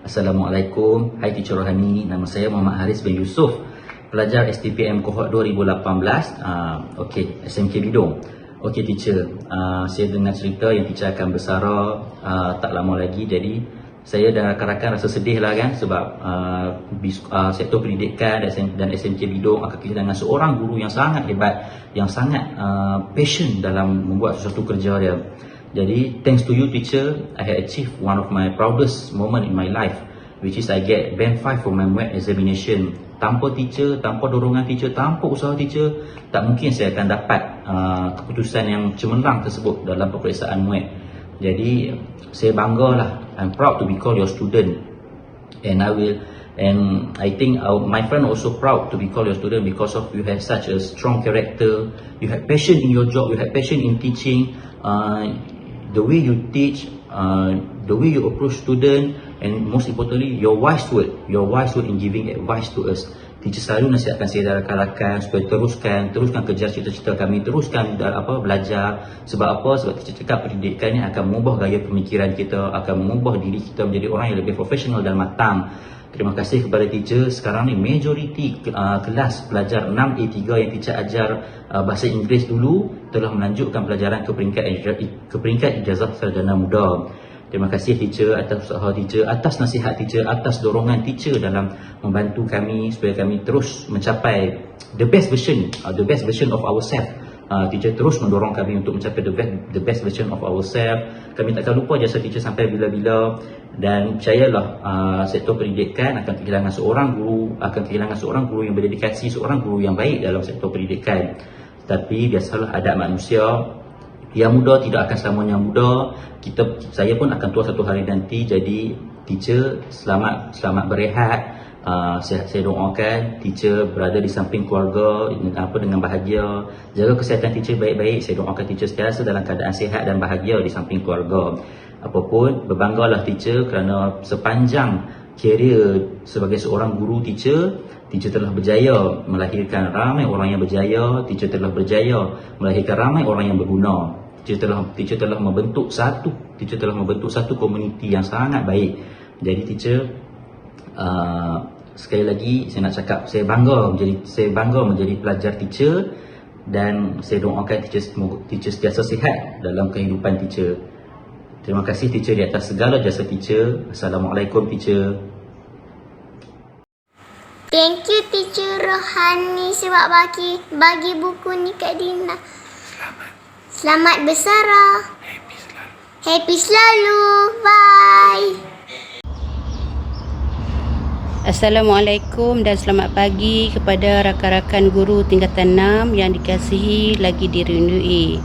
Assalamualaikum. Hai teacher Rohani, nama saya Muhammad Haris bin Yusof, pelajar STPM Kohort 2018, okey, SMK Bidung. Okey teacher, saya dengar cerita yang teacher akan bersara tak lama lagi, jadi saya dan rakan-rakan rasa sedih lah kan, sebab sektor pendidikan dan SMK Bidong akan kehilangan seorang guru yang sangat hebat, yang sangat passion dalam membuat sesuatu kerja dia. Jadi thanks to you teacher, I had achieved one of my proudest moment in my life, which is I get band 5 for my MUET examination. Tanpa teacher, tanpa dorongan teacher, tanpa usaha teacher, tak mungkin saya akan dapat keputusan yang cemerlang tersebut dalam peperiksaan MUET. Jadi saya banggalah, I'm proud to be called your student, and I think my friend also proud to be called your student because of you have such a strong character, you have passion in your job, you have passion in teaching, the way you teach, the way you approach student, and most importantly your wise word in giving advice to us. Teacher selalu nasihatkan saya dan rakan-rakan supaya teruskan kejar cita-cita kami, teruskan belajar. Sebab apa? Sebab teacher cakap pendidikan ini akan mengubah gaya pemikiran kita, akan mengubah diri kita menjadi orang yang lebih profesional dan matang. Terima kasih kepada teacher. Sekarang ni majoriti kelas pelajar 6A3 yang teacher ajar bahasa Inggeris dulu telah melanjutkan pelajaran ke peringkat ijazah sarjana muda. Terima kasih teacher atas usaha teacher, atas nasihat teacher, atas dorongan teacher dalam membantu kami supaya kami terus mencapai the best version of ourselves. Teacher terus mendorong kami untuk mencapai the best version of ourselves. Kami takkan lupa jasa teacher sampai bila-bila, dan percayalah sektor pendidikan akan kehilangan seorang guru yang berdedikasi, seorang guru yang baik dalam sektor pendidikan. Tapi biasalah adab manusia, yang muda tidak akan selamanya muda. Saya pun akan tua satu hari nanti. Jadi teacher selamat berehat. Saya doakan teacher berada di samping keluarga dengan bahagia. Jaga kesihatan teacher baik-baik. Saya doakan teacher sentiasa dalam keadaan sihat dan bahagia di samping keluarga. Apapun, berbanggalah teacher kerana sepanjang karier sebagai seorang guru teacher telah berjaya melahirkan ramai orang yang berjaya. Teacher telah berjaya melahirkan ramai orang yang berguna. Teacher telah membentuk satu komuniti yang sangat baik. Jadi teacher, sekali lagi saya nak cakap, saya bangga menjadi pelajar teacher, dan saya doakan teacher sentiasa sihat dalam kehidupan teacher. Terima kasih teacher di atas segala jasa teacher. Assalamualaikum teacher. Thank you teacher Rohani sebab bagi buku ni kat Dina. Selamat bersara. Happy selalu. Bye. Assalamualaikum dan selamat pagi kepada rakan-rakan guru tingkatan 6 yang dikasihi lagi dirindui.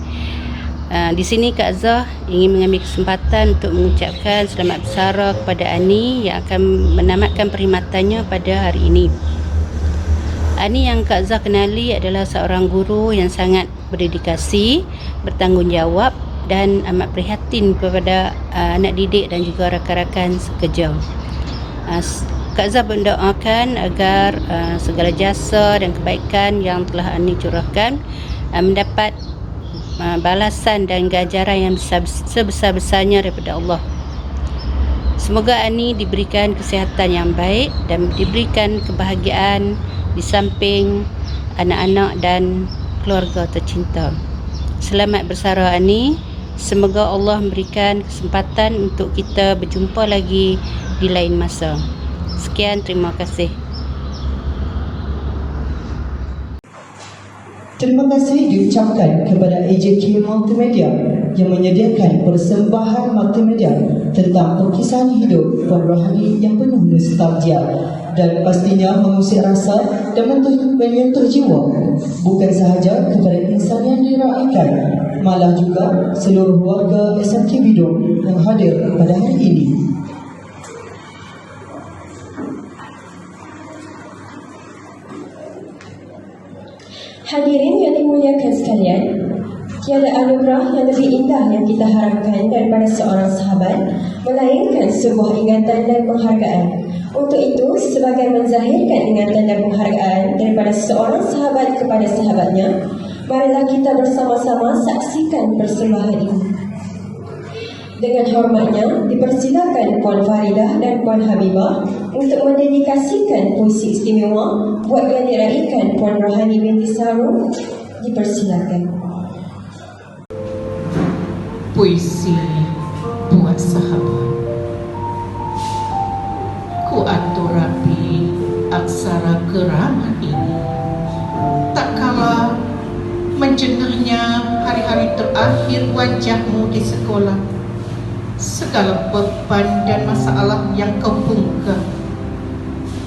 Di sini Kak Zah ingin mengambil kesempatan untuk mengucapkan selamat bersara kepada Ani yang akan menamatkan perkhidmatannya pada hari ini. Ani yang Kak Zah kenali adalah seorang guru yang sangat berdedikasi, bertanggungjawab dan amat prihatin kepada anak didik dan juga rakan-rakan sekerja. Kak Zah mendoakan agar segala jasa dan kebaikan yang telah Ani curahkan mendapat balasan dan ganjaran yang sebesar-besarnya daripada Allah. Semoga Ani diberikan kesihatan yang baik dan diberikan kebahagiaan di samping anak-anak dan keluarga tercinta. Selamat bersara Ani. Semoga Allah memberikan kesempatan untuk kita berjumpa lagi di lain masa. Sekian, terima kasih. Terima kasih diucapkan kepada AJK Multimedia yang menyediakan persembahan multimedia tentang perkissahan hidup Puan Rohani yang penuh nostalgia dan pastinya mengusik rasa dan menyentuh jiwa, bukan sahaja kepada insan yang diraikan, malah juga seluruh warga SMK Bidong yang hadir pada hari ini. Hadirin yang dimuliakan sekalian, tiada anugerah yang lebih indah yang kita harapkan daripada seorang sahabat, melainkan sebuah ingatan dan penghargaan. Untuk itu, sebagai menzahirkan ingatan dan penghargaan daripada seorang sahabat kepada sahabatnya, marilah kita bersama-sama saksikan persembahan ini. Dengan hormatnya, dipersilakan Puan Faridah dan Puan Habibah untuk mendedikasikan puisi istimewa buat yang diraikan Puan Rohani binti Saharum. Dipersilakan. Puisi buat sahabat. keramat ini. Tak kala menjengahnya hari-hari terakhir wajahmu di sekolah, segala beban dan masalah yang kau bungkam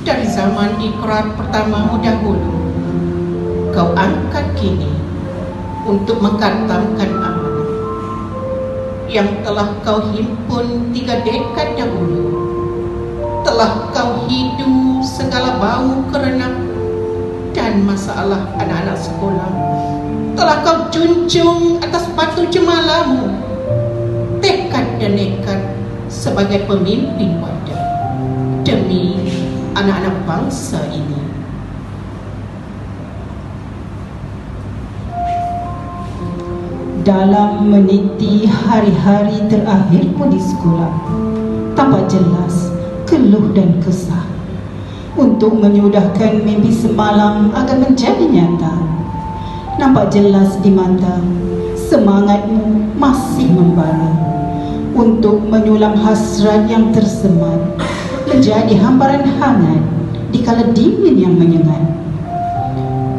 dari zaman ikrar pertamamu dahulu, kau angkat kini untuk mengkatamkan amanah yang telah kau himpun 3 dekad dahulu. Telah kau hidu segala bau kerenap dan masalah anak-anak sekolah. Telah kau junjung atas batu jemalamu tekad dan nekat sebagai pemimpin wadah demi anak-anak bangsa ini. Dalam meniti hari-hari terakhirmu di sekolah, tampak jelas keluh dan kesah untuk menyudahkan mimpi semalam agar menjadi nyata. Nampak jelas di mata semangatmu masih membara untuk menyulam hasrat yang tersemat menjadi hamparan hangat di kala dingin yang menyengat.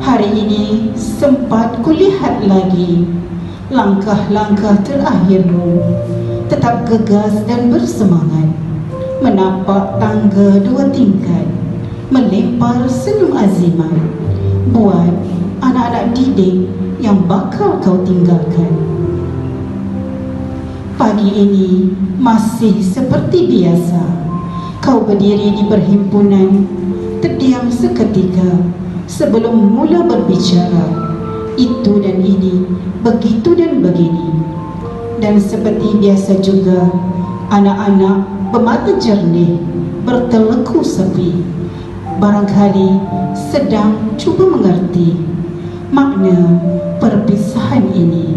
Hari ini sempat kulihat lagi langkah-langkah terakhirmu, tetap gegas dan bersemangat menapak tangga 2 tingkat, melempar senyum azimat buat anak-anak didik yang bakal kau tinggalkan. Pagi ini masih seperti biasa, kau berdiri di perhimpunan, terdiam seketika sebelum mula berbicara. Itu dan ini, begitu dan begini. Dan seperti biasa juga, anak-anak bermata jernih, berteleku sepi, barangkali sedang cuba mengerti makna perpisahan ini.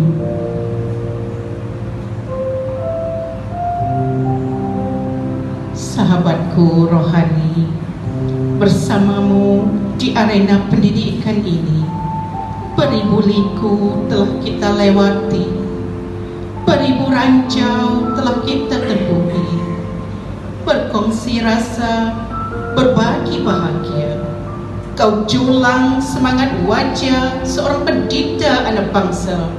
Sahabatku rohani, bersamamu di arena pendidikan ini, beribu liku telah kita lewati, beribu ranjau telah kita tempuhi, berkongsi rasa, berbagi bahagia. Kau julang semangat wajah seorang pendida anak bangsa.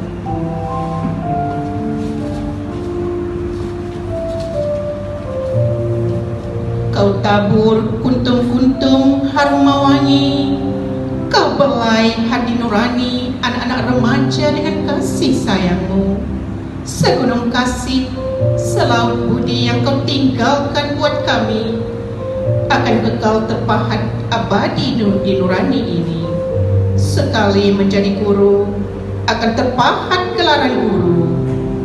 Kau tabur kuntum-kuntum harum mawangi. Kau belai hati nurani anak-anak remaja dengan kasih sayangmu. Segunung kasih, selaut budi yang kau tinggalkan buat kami akan kekal terpahat abadi di nurani ini. Sekali menjadi guru, akan terpahat gelaran guru.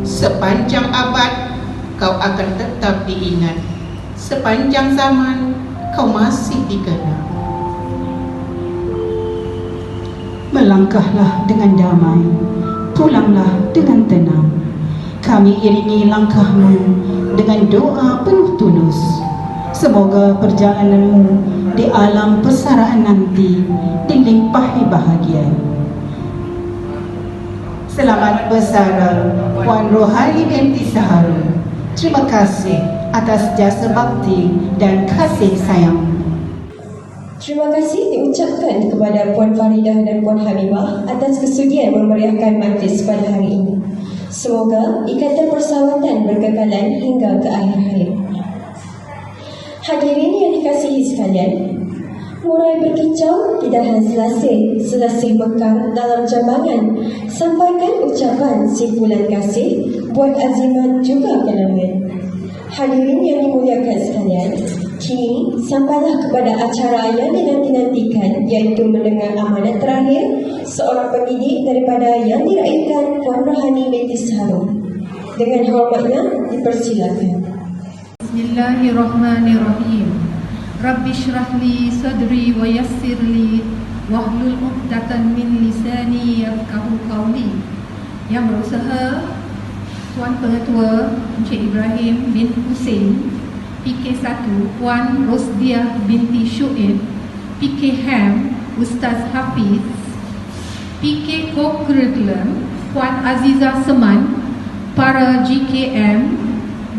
Sepanjang abad, kau akan tetap diingat. Sepanjang zaman, kau masih dikenal. Melangkahlah dengan damai, pulanglah dengan tenang. Kami iringi langkahmu dengan doa penuh tulus. Semoga perjalananmu di alam persaraan nanti dilimpahi bahagia. Selamat bersara Puan Rohani binti Saharum. Terima kasih atas jasa bakti dan kasih sayang. Terima kasih diucapkan kepada Puan Faridah dan Puan Habibah atas kesudian memeriahkan majlis pada hari ini. Semoga ikatan persahabatan berkekalan hingga ke akhir hayat. Hadirin yang dikasihi sekalian, murai berkicau tidak hanya selasih bekal dalam jambangan, sampaikan ucapan simpulan kasih buat azimat juga kenangan. Hadirin yang dimuliakan sekalian, kini sampailah kepada acara yang dinanti-nantikan, iaitu mendengar amanat terakhir seorang pendidik daripada yang diraihkan Puan Rohani binti Saharum. Dengan hormatnya dipersilakan. Bismillahirrahmanirrahim. Rabbi syrah li sadri wa yassir li wahlul 'uqdatan min lisani yafqahu qawli. Yang berusaha Tuan Pengetua Encik Ibrahim bin Hussein, PK1 Puan Rosdiah binti Syuib, PK Ham Ustaz Hafiz, PK Co-Curriculum Puan Azizah Seman, para GKM,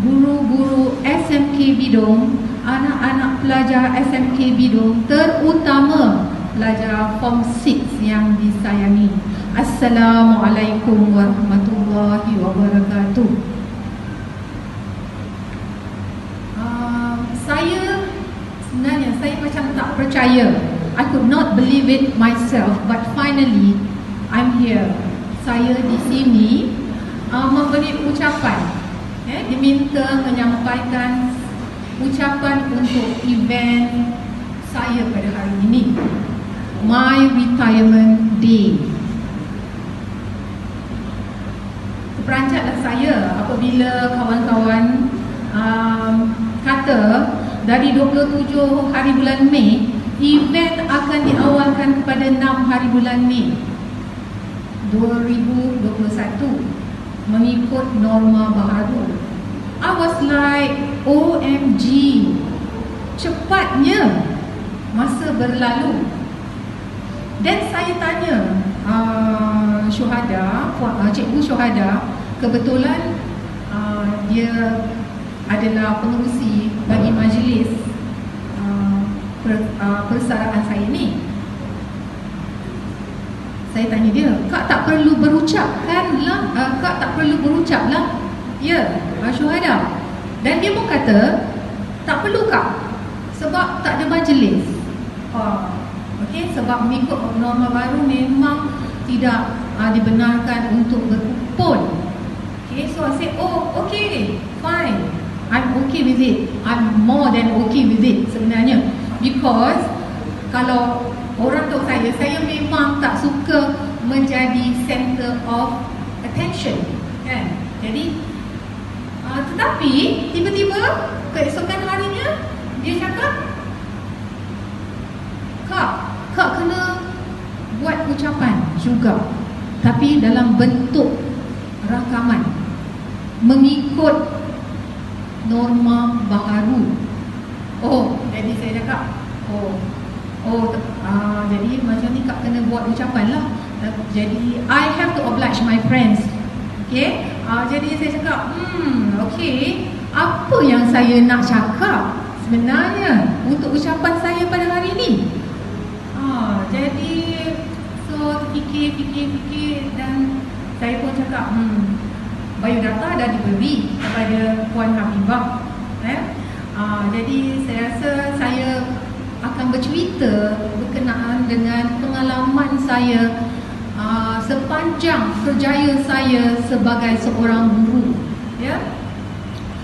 guru-guru SMK Bidong, anak-anak pelajar SMK Bidong, terutama pelajar Form 6 yang disayangi. Assalamualaikum warahmatullahi wabarakatuh. Sebenarnya saya macam tak percaya. I could not believe it myself, but finally I'm here. Saya di sini memberi ucapan, diminta menyampaikan ucapan untuk event saya pada hari ini, my retirement day. Terperanjatlah saya apabila kawan-kawan kata dari 27 hari bulan Mei, event akan diawalkan kepada 6 hari bulan Mei 2021 mengikut norma baharu. I was like, OMG, cepatnya masa berlalu. Dan saya tanya Syuhada, Cikgu Syuhada, kebetulan dia adalah pengerusi bagi majlis persaraan saya ni. Saya tanya dia, Kak tak perlu berucapkan lah, Kak tak perlu berucap lah. Ya, Syuhada. Dan dia pun kata, tak perlu Kak, sebab tak ada majlis. Okey, sebab mengikut norma baru memang tidak dibenarkan untuk berkumpul. Okay, so I said, oh okay, fine, I'm okay with it. I'm more than okay with it sebenarnya. Because kalau orang tahu saya memang tak suka menjadi center of attention, kan? Jadi tetapi tiba-tiba keesokan harinya dia cakap, Kak kena buat ucapan juga, tapi dalam bentuk rakaman mengikut norma baharu. Jadi saya cakap, jadi macam ni Kak kena buat ucapan lah. Jadi I have to oblige my friends. Okay, jadi saya cakap, okay, apa yang saya nak cakap sebenarnya untuk ucapan saya pada hari ini? Jadi so fikir dan saya pun cakap, biodata dah diberi kepada Puan Habibah. Jadi saya rasa saya akan bercerita berkenaan dengan pengalaman saya sepanjang kerjaya saya sebagai seorang guru.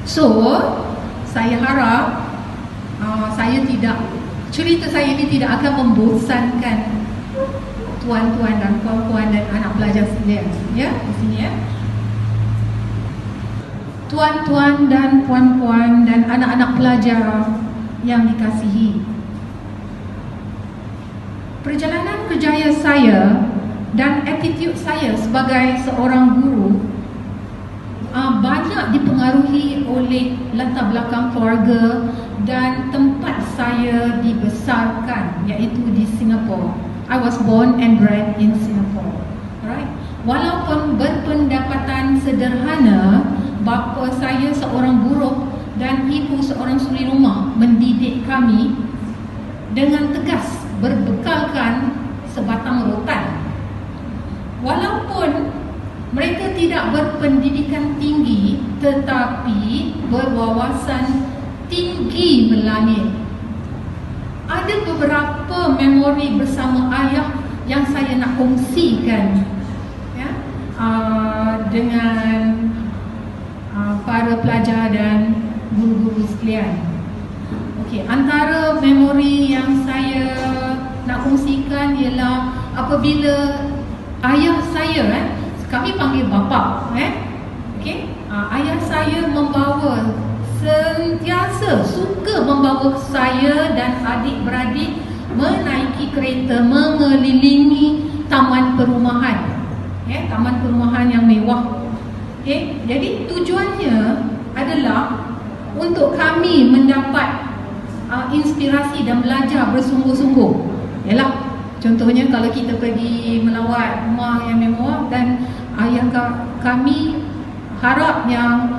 So saya harap cerita saya ini tidak akan membosankan tuan-tuan dan puan-puan dan anak pelajar sekalian. Di sini tuan-tuan dan puan-puan dan anak-anak pelajar yang dikasihi, perjalanan kerjaya saya dan attitude saya sebagai seorang guru banyak dipengaruhi oleh latar belakang keluarga dan tempat saya dibesarkan, iaitu di Singapura. I was born and bred in Singapore. Right? Walaupun berpendapatan sederhana, bapa saya seorang buruh dan ibu seorang suri rumah mendidik kami dengan tegas berbekalkan sebatang rotan. Walaupun mereka tidak berpendidikan tinggi tetapi berwawasan tinggi melangit. Ada beberapa memori bersama ayah yang saya nak kongsikan dengan para pelajar dan guru-guru sekalian. Okey, antara memori yang saya nak kongsikan ialah apabila ayah saya, kami panggil bapa, okey, ayah saya sentiasa suka membawa saya dan adik-beradik menaiki kereta mengelilingi taman perumahan, taman perumahan yang mewah. Jadi tujuannya adalah untuk kami mendapat inspirasi dan belajar bersungguh-sungguh. Yalah, contohnya kalau kita pergi melawat rumah yang mewah dan ayah kami harap yang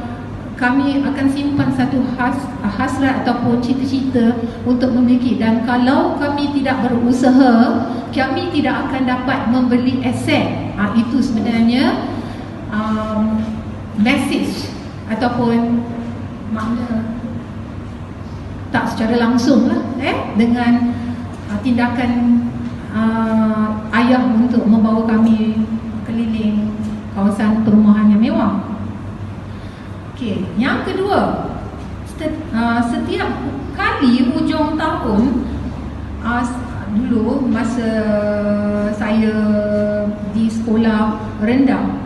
kami akan simpan satu hasrat ataupun cita-cita untuk memiliki, dan kalau kami tidak berusaha, kami tidak akan dapat membeli aset. Itu sebenarnya message ataupun makna tak secara langsung lah dengan tindakan ayah untuk membawa kami keliling kawasan perumahan yang mewah. Okey, yang kedua, setiap kali hujung tahun, dulu masa saya di sekolah rendah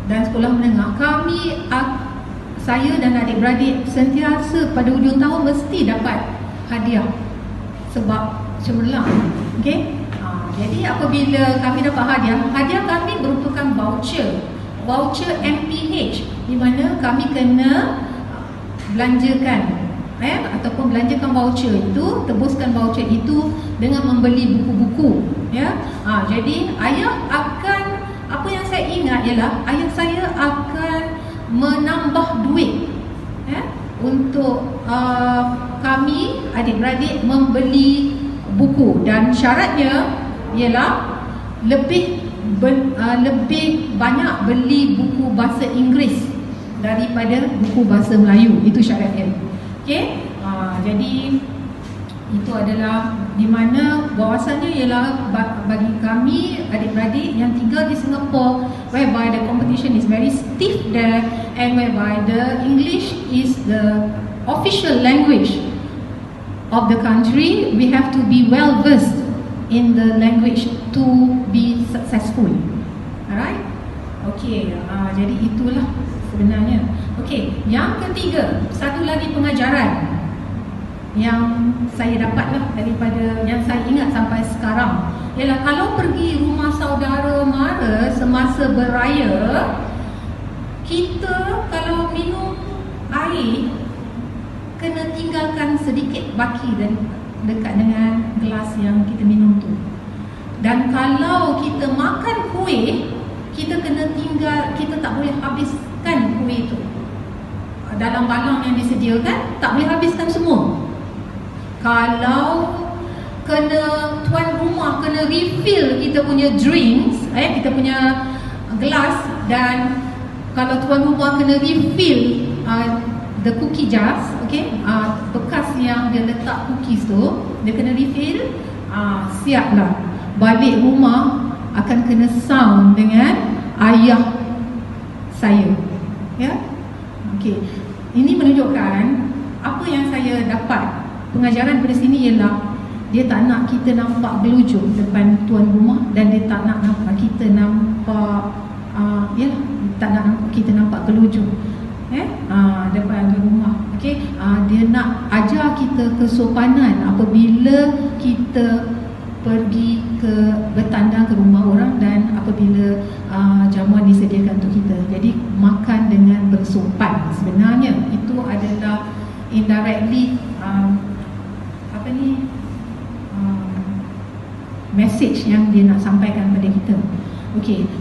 dan sekolah menengah, saya dan adik-beradik sentiasa pada hujung tahun mesti dapat hadiah sebab cemerlang. Okey, jadi apabila kami dapat hadiah kami merupakan voucher MPH, di mana kami kena belanjakan ataupun belanjakan voucher itu, tebuskan voucher itu dengan membeli buku-buku jadi ayah akan, apa yang saya ingat ialah ayah saya akan menambah duit untuk kami adik-beradik membeli buku, dan syaratnya ialah lebih banyak beli buku bahasa Inggeris daripada buku bahasa Melayu. Itu syaratnya. Okey, jadi itu adalah di mana bahawasanya ialah bagi kami adik-beradik yang tinggal di Singapore, whereby the competition is very stiff there, and whereby the English is the official language of the country, we have to be well versed in the language to be successful. Alright? Okey, jadi itulah sebenarnya. Okey, yang ketiga, satu lagi pengajaran yang saya dapatlah daripada yang saya ingat sampai sekarang ialah kalau pergi rumah saudara mara semasa beraya, kita kalau minum air kena tinggalkan sedikit baki dekat dengan gelas yang kita minum tu. Dan kalau kita makan kuih, kita kena tinggal, kita tak boleh habiskan kuih tu dalam balang yang disediakan, tak boleh habiskan semua. Kalau kena, tuan rumah kena refill kita punya drinks, kita punya gelas, dan kalau tuan rumah kena refill the cookie jars, bekas yang dia letak cookies tu, dia kena refill, siaplah balik rumah akan kena sound dengan ayah saya. Ini menunjukkan apa yang saya dapat. Pengajaran pada sini ialah dia tak nak kita nampak gelujuk depan tuan rumah, dan dia tak nak nampak kita nampak tak nak kita nampak gelujuk depan tuan rumah. Dia nak ajar kita kesopanan apabila kita pergi bertandang ke rumah orang, dan apabila jamuan disediakan untuk kita. Jadi makan dengan bersopan. Sebenarnya itu adalah indirectly message yang dia nak sampaikan pada kita.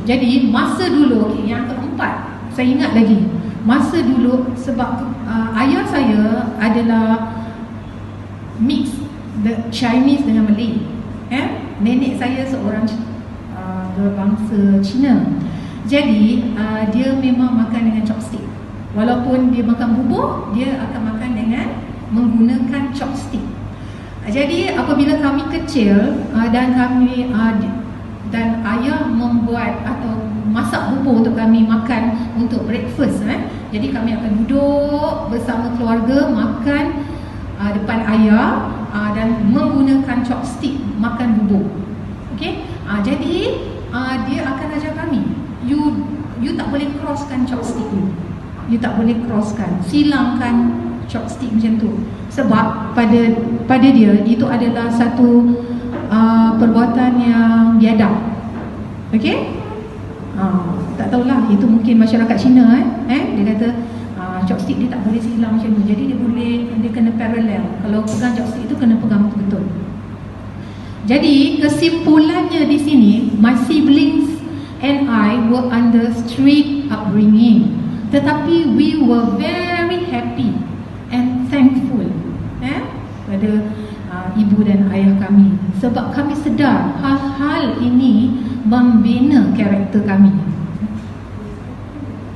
Jadi masa dulu, yang keempat, saya ingat lagi masa dulu, sebab ayah saya adalah mix the Chinese dengan Malay. Nenek saya seorang berbangsa Cina. Jadi dia memang makan dengan chopstick. Walaupun dia makan bubur, dia akan makan dengan menggunakan chopstick. Jadi apabila kami kecil dan kami dan ayah membuat atau masak bubur untuk kami makan untuk breakfast, jadi kami akan duduk bersama keluarga makan depan ayah dan menggunakan chopstick makan bubur. Jadi dia akan ajar kami, you tak boleh crosskan chopstick you tak boleh crosskan, silangkan chopstick macam tu, sebab pada dia itu adalah satu perbuatan yang biadab. Tak tahulah, itu mungkin masyarakat Cina dia kata chopstick dia tak boleh silang macam tu. Jadi dia kena parallel. Kalau pegang chopstick itu kena pegang betul-betul. Jadi kesimpulannya di sini, my siblings and I were under strict upbringing. Tetapi we were very happy and thankful pada ibu dan ayah kami, sebab kami sedar hal-hal ini membina karakter kami.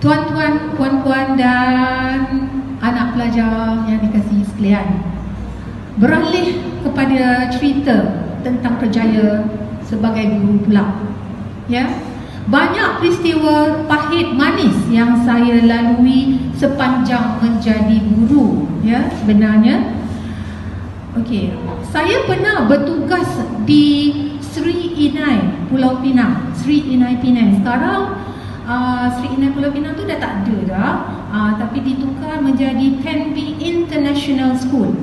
Tuan-tuan, puan-puan dan anak pelajar yang dikasihi sekalian, beralih kepada cerita tentang kerjaya sebagai guru pula. Banyak peristiwa pahit manis yang saya lalui sepanjang menjadi guru, sebenarnya. Okey, saya pernah bertugas di Sri Inai Pulau Pinang. Sri Inai Penang. Sekarang Sri Inai Pulau Pinang tu dah tak ada dah, tapi ditukar menjadi Tenby International School.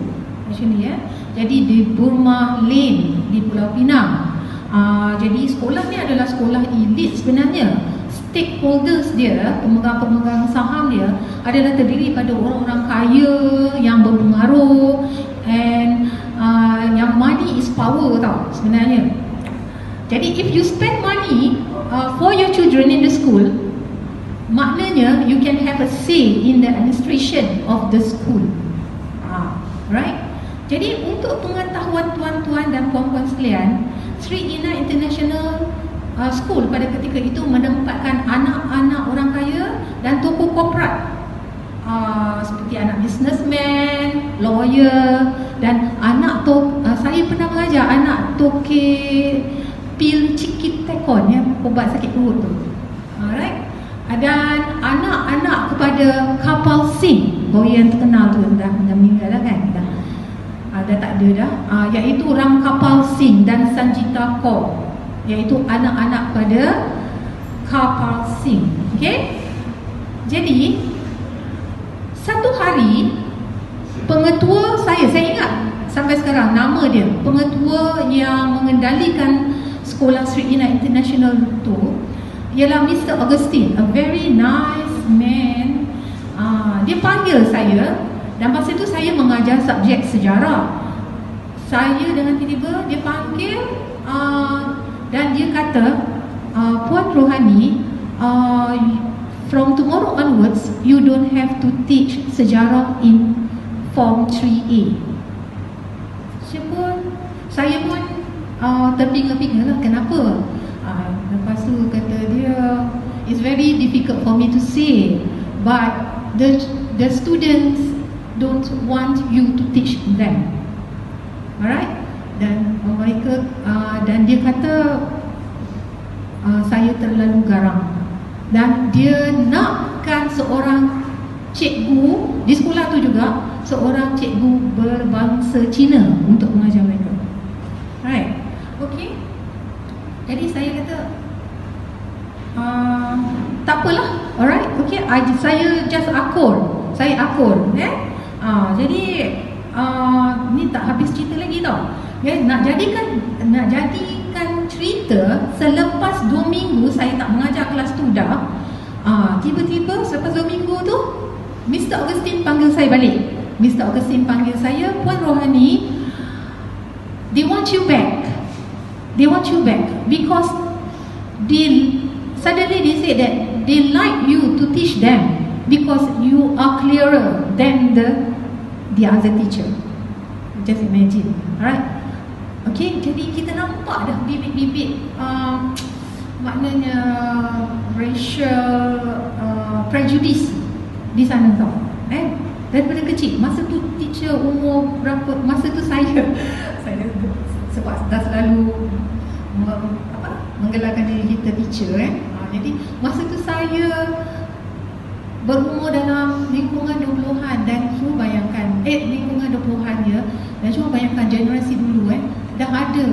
Actually, jadi di Burma Lane di Pulau Pinang. Jadi sekolah ni adalah sekolah elit sebenarnya. Stakeholders dia, pemegang-pemegang saham dia adalah terdiri pada orang-orang kaya yang berpengaruh, and yang money is power tau sebenarnya. Jadi if you spend money for your children in the school, maknanya you can have a say in the administration of the school. Right? Jadi untuk pengetahuan tuan-tuan dan puan-puan sekalian, Sri Ina International School pada ketika itu menempatkan anak-anak orang kaya dan tokoh korporat, seperti anak businessman, lawyer, dan anak saya pernah mengajar anak toke pil cikit tekon, ubat sakit perut tu. Alright. Dan anak-anak kepada Kapal Singh, boy yang terkenal tu dah meninggal dah kan, dah tak ada dah, iaitu Ram Kapal Singh dan Sanjita Kaur, iaitu anak-anak pada Kapal Singh. Okay? Jadi satu hari pengetua saya ingat sampai sekarang nama dia, pengetua yang mengendalikan sekolah Sri Ina International tu ialah Mr. Augustine, a very nice man. Dia panggil saya, dan masa itu saya mengajar subjek sejarah. Saya dengan tiba-tiba dia panggil, dan dia kata, Puan Rohani, from tomorrow onwards you don't have to teach sejarah in Form 3A. Saya pun terpinga-pinga lah, kenapa? Lepas tu kata dia, it's very difficult for me to say, but the students don't want you to teach them. Alright? Dan mereka dan dia kata saya terlalu garang, dan dia nakkan seorang cikgu di sekolah tu juga, seorang cikgu berbangsa Cina untuk mengajar mereka. Right? Okay? Jadi saya kata tak apalah. Alright? Okay? Saya just akur. Saya akur. Jadi ni tak habis cerita lagi tau. Nak jadikan cerita, selepas 2 minggu saya tak mengajar kelas tu dah, tiba-tiba selepas 2 minggu tu Mr. Augustine panggil saya balik. Mr. Augustine panggil saya, Puan Rohani, they want you back. They want you back because suddenly they say that they like you to teach them because you are clearer than the other teacher. Just imagine, alright? Okay, jadi kita nampak dah bibit-bibit maknanya racial prejudice di sana tau. Daripada kecil, masa tu teacher umur berapa, masa tu saya sebab dah selalu menggelarkan diri kita teacher jadi masa tu saya berumur dalam lingkungan 20-an, dan cuba bayangkan lingkungan 20-an dia, dan cuba bayangkan generasi dulu dah ada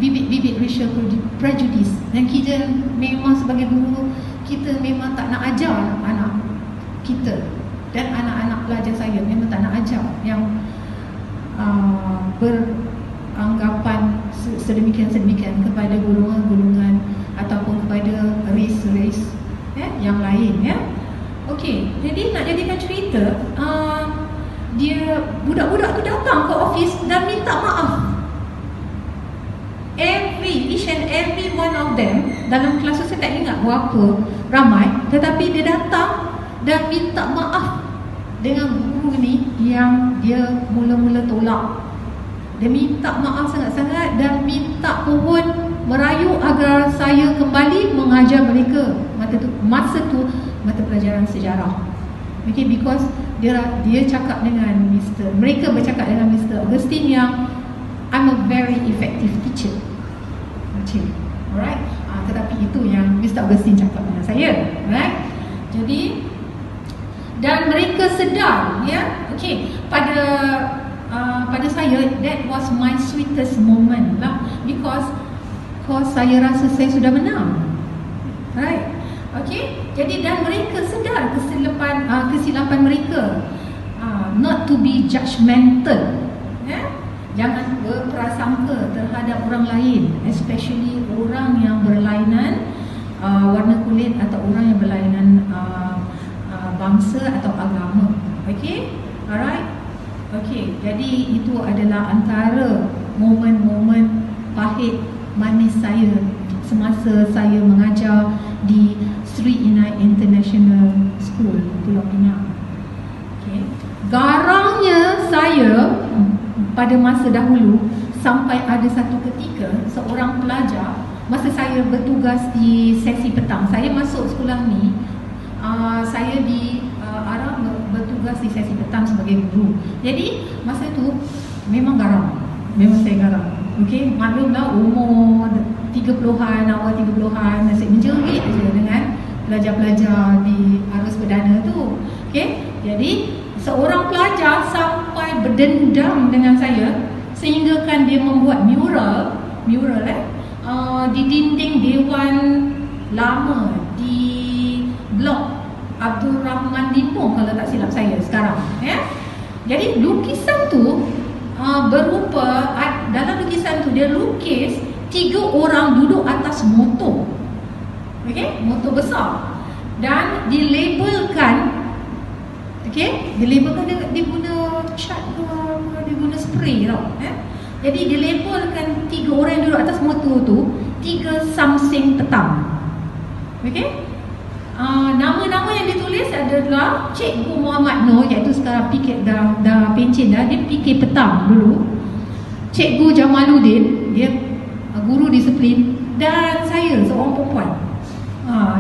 bibit-bibit racial prejudice, dan kita memang sebagai guru kita memang tak nak ajar anak kita, dan anak-anak pelajar saya memang tak nak ajar yang beranggapan sedemikian-sedemikian kepada golongan-golongan ataupun kepada race-race yang lain. Okey, jadi nak jadikan cerita, dia budak-budak tu datang ke office dan minta maaf. Each and every one of them, dalam kelas tu saya tak ingat berapa ramai, tetapi dia datang dan minta maaf dengan guru ni yang dia mula-mula tolak. Dia minta maaf sangat-sangat dan minta pohon merayu agar saya kembali mengajar mereka masa tu mata pelajaran sejarah. Okay, because dia cakap dengan mereka bercakap dengan Mr. Augustine yang I'm a very effective teacher. Okay, alright. Tetapi itu yang Mr. Augustine cakap dengan saya, right? Jadi dan mereka sedar, ya, okay, pada saya that was my sweetest moment lah, because saya rasa saya sudah menang, right? Okay, jadi dan mereka sedar kesilapan mereka, not to be judgmental, ya, jangan berprasangka terhadap orang lain, especially orang yang berlainan warna kulit atau orang yang berlainan bangsa atau agama. Okay, alright. Okay, jadi itu adalah antara momen-momen pahit manis saya semasa saya mengajar di Sri Inai International School, Pulau Pinang. Okay. Garangnya saya pada masa dahulu sampai ada satu ketika seorang pelajar, masa saya bertugas di sesi petang, saya masuk sekolah ni, saya diarah bertugas di sesi petang sebagai guru. Jadi masa tu memang saya garang. Okey, maklumlah umur 30-an, awal 30-an, masih menjerit je dengan pelajar-pelajar di arus perdana tu. Okey, jadi seorang pelajar sampai berdendam dengan saya sehingga kan dia membuat mural di dinding Dewan Lama di blok Abdul Rahman Limpong kalau tak silap saya sekarang, ya. Jadi lukisan tu berupa, dalam lukisan tu dia lukis 3 orang duduk atas motor. Okey, motor besar, dan dilabelkan, okey, dilabelkan dia guna cat ke dia guna spray tau, Jadi dilabelkan 3 orang yang duduk atas motor tu 3 Samsing petang. Okey, nama-nama yang ditulis adalah Cikgu Muhammad Noor, iaitu sekarang PK dah pencen dah, dia PK petang dulu. Cikgu Jamaluddin, dia guru disiplin, dan saya seorang perempuan.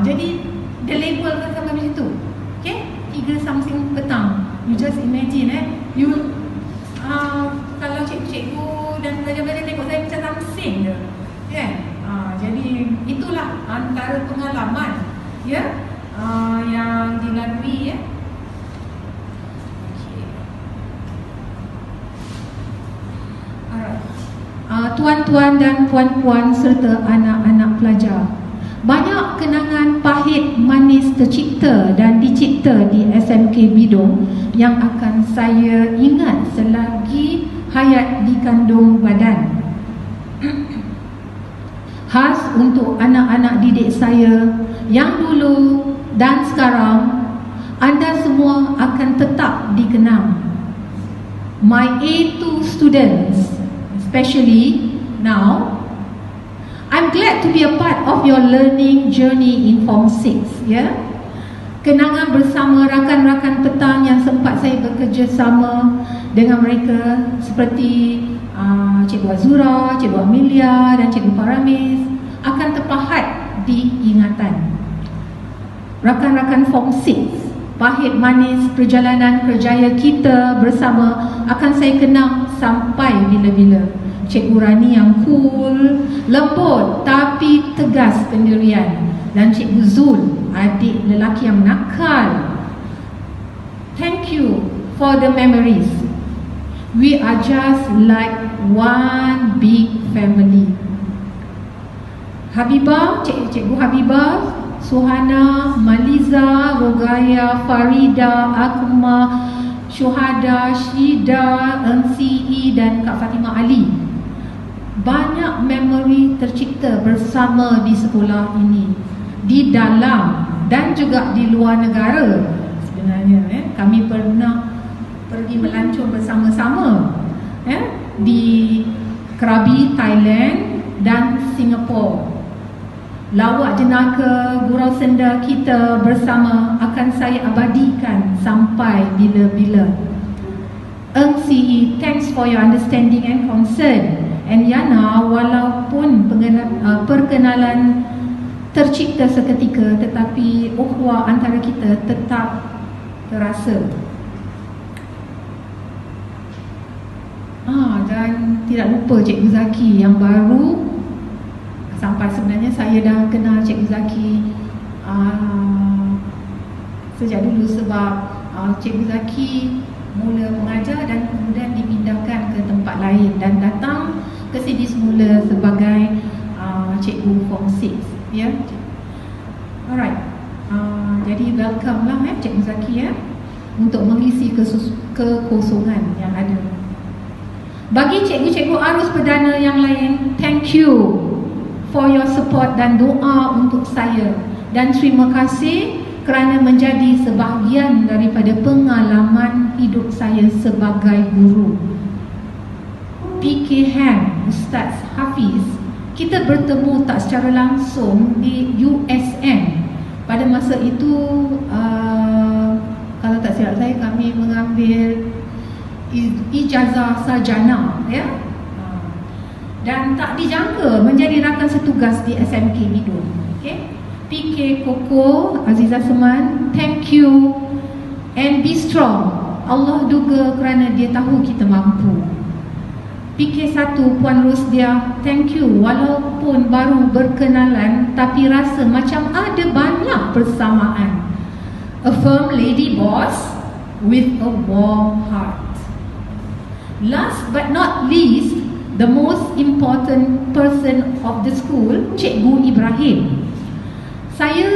Jadi dia labelkan sampai macam tu. Okey, 3 Samsing petang. You just imagine, you kalau cikgu dan pelajar-pelajar tengok saya macam Samsing je, kan? Jadi itulah antara pengalaman, ya, yang dilalui, ya. Tuan-tuan dan puan-puan serta anak-anak pelajar, banyak kenangan pahit manis tercipta dan dicipta di SMK Bidong yang akan saya ingat selagi hayat dikandung badan. Khas untuk anak-anak didik saya yang dulu dan sekarang, anda semua akan tetap dikenang. My A2 students, especially now, I'm glad to be a part of your learning journey in Form 6, ya. Kenangan bersama rakan-rakan petang yang sempat saya bekerja sama dengan mereka seperti Cikgu Azura, Cikgu Amelia dan Cikgu Paramis akan terpahat di ingatan. Rakan-rakan Form 6, pahit manis perjalanan kerjaya kita bersama akan saya kenang sampai bila-bila. Cikgu Rani yang cool, lembut tapi tegas pendirian, dan Cikgu Zul, adik lelaki yang nakal. Thank you for the memories. We are just like one big family. Habibah, Cikgu Habibah, Suhana, Maliza, Rogaya, Farida, Akma, Syuhada, Syida, NCE dan Kak Fatimah Ali. Banyak memori tercipta bersama di sekolah ini, di dalam dan juga di luar negara. Sebenarnya kami pernah pergi melancong bersama-sama di Krabi, Thailand dan Singapura. Lawak jenaka gurau senda kita bersama akan saya abadikan sampai bila-bila. Eng Si, thanks for your understanding and concern. And Yana, walaupun perkenalan tercipta seketika, tetapi ukhuwah antara kita tetap terasa. Dan tidak lupa Cikgu Zaki yang baru. Sampai sebenarnya saya dah kenal Cikgu Zaki sejak dulu sebab Cikgu Zaki mula mengajar dan kemudian dipindahkan ke tempat lain dan datang ke sini semula sebagai Cikgu Form 6, ya. Alright, jadi welcome lah Cikgu Zaki untuk mengisi kekosongan yang ada. Bagi cikgu-cikgu arus perdana yang lain, thank you for your support dan doa untuk saya, dan terima kasih kerana menjadi sebahagian daripada pengalaman hidup saya sebagai guru. PK Han, Ustaz Hafiz, kita bertemu tak secara langsung di USN. Pada masa itu, kalau tak silap saya, kami mengambil ijazah sarjana, ya. Dan tak dijangka menjadi rakan setugas di SMK Bidung. Okay? PK Koko, Azizah Seman, thank you and be strong. Allah duga kerana dia tahu kita mampu. PK1 Puan Rosdia, thank you. Walaupun baru berkenalan tapi rasa macam ada banyak persamaan. A firm lady boss with a warm heart. Last but not least, the most important person of the school, Cikgu Ibrahim. Saya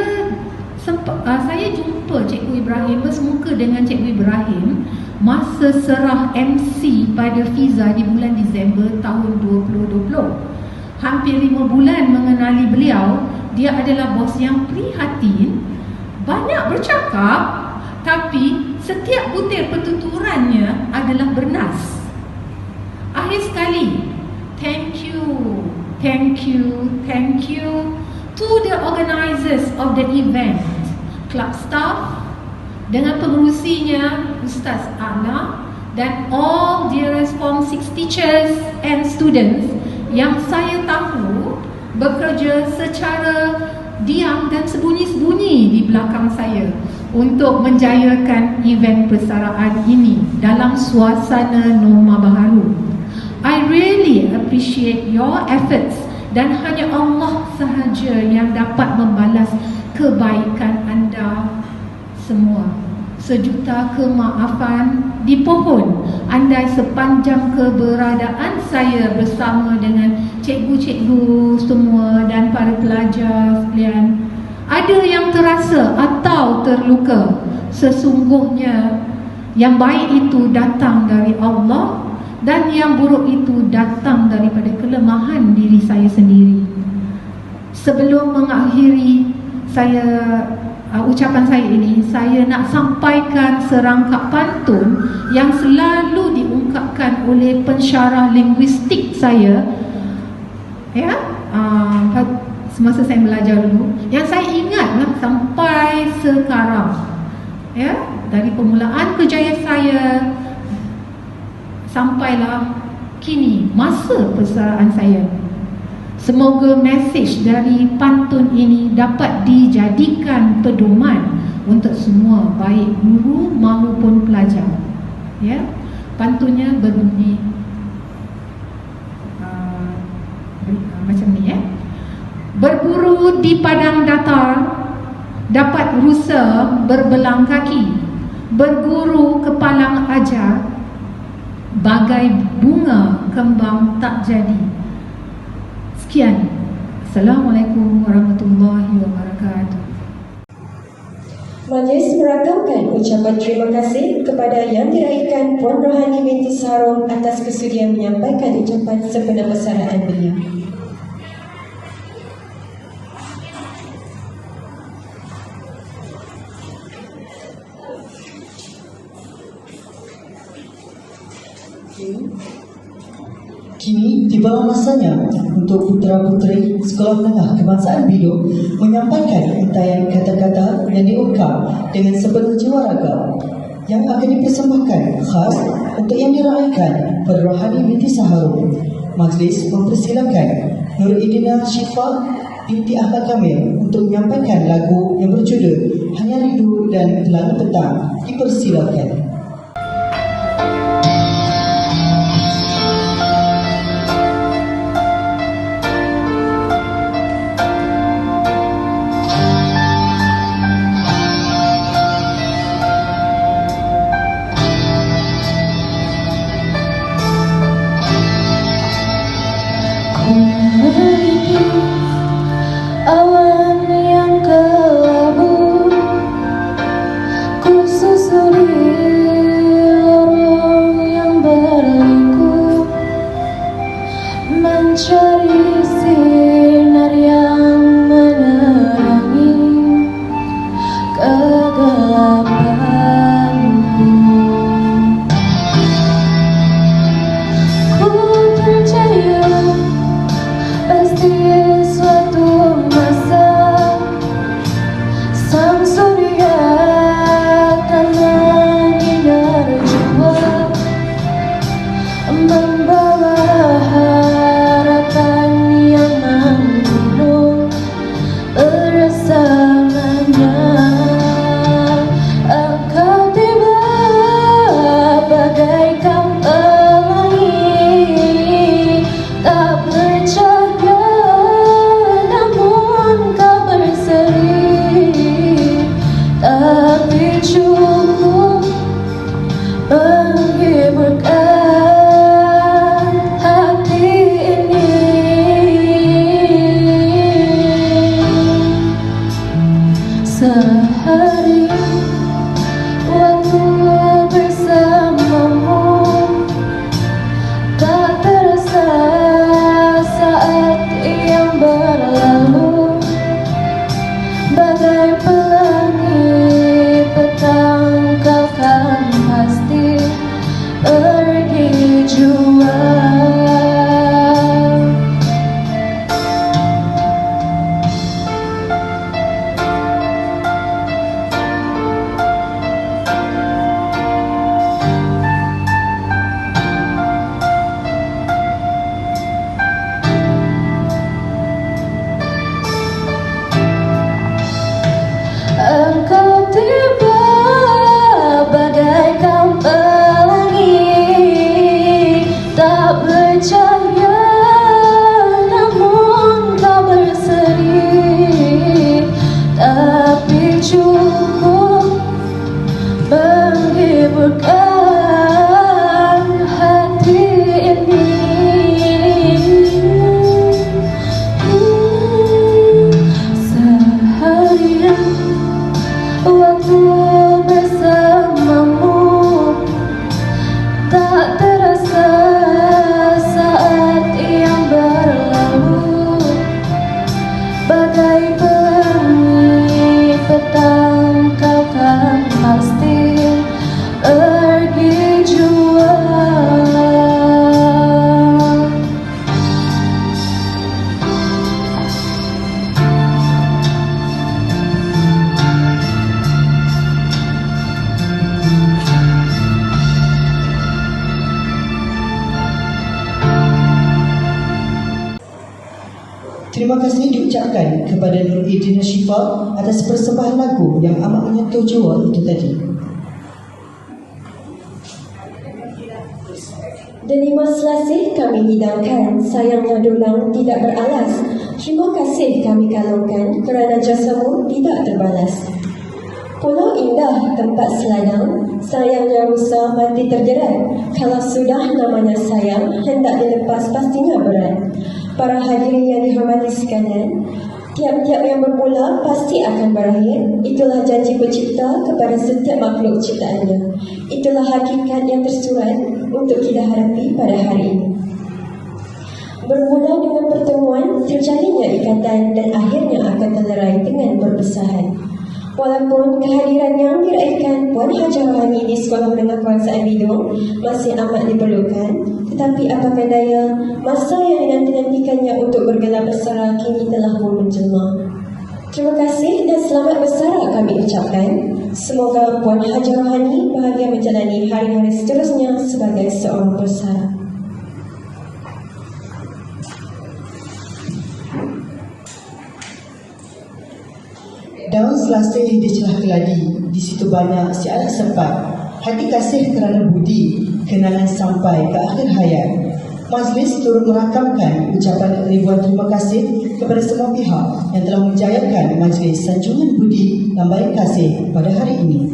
jumpa Cikgu Ibrahim, bersemuka dengan Cikgu Ibrahim masa serah MC pada Fiza di bulan Disember tahun 2020. Hampir 5 bulan mengenali beliau. Dia adalah bos yang prihatin, banyak bercakap, tapi setiap butir pertuturannya adalah bernas. Akhir sekali, thank you to the organisers of the event, club staff dengan pengerusinya Ustaz Ana dan all dearest Form 6 teachers and students yang saya tahu bekerja secara diam dan sembunyi-sembunyi di belakang saya untuk menjayakan event persaraan ini dalam suasana norma baharu. I really appreciate your efforts dan hanya Allah sahaja yang dapat membalas kebaikan anda semua. Sejuta kemaafan dipohon andai sepanjang keberadaan saya bersama dengan cikgu-cikgu semua dan para pelajar sekalian ada yang terasa atau terluka. Sesungguhnya yang baik itu datang dari Allah dan yang buruk itu datang daripada kelemahan diri saya sendiri. Sebelum mengakhiri ucapan saya ini, saya nak sampaikan serangkap pantun yang selalu diungkapkan oleh pensyarah linguistik saya, ya, semasa saya belajar dulu, yang saya ingatlah sampai sekarang, ya, dari permulaan kejayaan saya sampailah kini masa persaraan saya. Semoga mesej dari pantun ini dapat dijadikan pedoman untuk semua, baik guru maupun pelajar. Ya, pantunnya berbunyi macam ni, ya. Berburu di padang datar dapat rusa berbelang kaki, berguru ke palang ajar bagai bunga kembang tak jadi. Sekian. Assalamualaikum warahmatullahi wabarakatuh. Majlis merakamkan ucapan terima kasih kepada Yang Diraikan Puan Rohani binti Saharom atas kesudian menyampaikan ucapan sempena persaraan beliau. Kini tiba masanya untuk putera-puteri Sekolah Menengah Kebangsaan Bidung menyampaikan untayan kata-kata yang diungkap dengan sepenuh jiwa raga yang akan dipersembahkan khas untuk yang diraikan pada rohani binti Saharum. Majlis mempersilakan Nur Idina Syifa binti Ahmad Kamil untuk menyampaikan lagu yang berjudul Hanya Rindu dan Pelangi Petang. Dipersilakan. Awan yang kelabu, ku susuri lorong yang berliku, mencari sinar yang menerangi kegelapanku. Ku percaya pasti suatu masa sang surya akan menyinar jiwa, membawa harapan yang menggunung bersamanya. Engkau tiba bagaikan pelangi, tak bercahaya namun kau berseri, tapi cukup menghiburkan hati ini. Sehari waktu bersamamu tak terasa saat yang berlalu, bagai pelangi petang kau kan pasti pergi jua. Engkau tiba bagaikan pelangi, tak bercahaya namun kau berseri, tapi cukup menghiburkan hati ini. Seharian waktu bersamamu tak terasa saat yang berlalu, bagai pelangi petang kau kan pasti pergi jua. Terima kasih diucapkan kepada Nur Idina Syifa atas persembahan lagu yang amat menyentuh jiwa itu tadi. Delima selasih kami hidangkan, sayangnya dulang tidak beralas. Terima kasih kami kalungkan kerana jasamu tidak terbalas. Pulau indah tempat seladang, sayangnya rusa mati terjerat. Kalau sudah namanya sayang, hendak dilepas pastinya berat. Para hadirin yang dihormati sekalian, tiap-tiap yang bermula pasti akan berakhir. Itulah janji pencipta kepada setiap makhluk ciptaannya. Itulah hakikat yang tersurat untuk kita hadapi pada hari ini. Bermula dengan pertemuan, terjalinnya ikatan dan akhirnya akan terlerai dengan berpesahan. Walaupun kehadiran yang diraihkan Puan Hajar Rohani di Sekolah Menengah Kebangsaan Bidung masih amat diperlukan, tetapi apakah daya, masa yang dinanti-nantikannya untuk bergelar bersara kini telah pun menjelma. Terima kasih dan selamat bersara kami ucapkan. Semoga Puan Hajar Rohani bahagia menjalani hari-hari seterusnya sebagai seorang bersara. Daun selasih di celah keladi, di situ banyak si anak sempat. Hati kasih kerana budi, kenangan sampai ke akhir hayat. Majlis turut merakamkan ucapan ribuan terima kasih kepada semua pihak yang telah menjayakan majlis sanjungan budi dan baik kasih pada hari ini.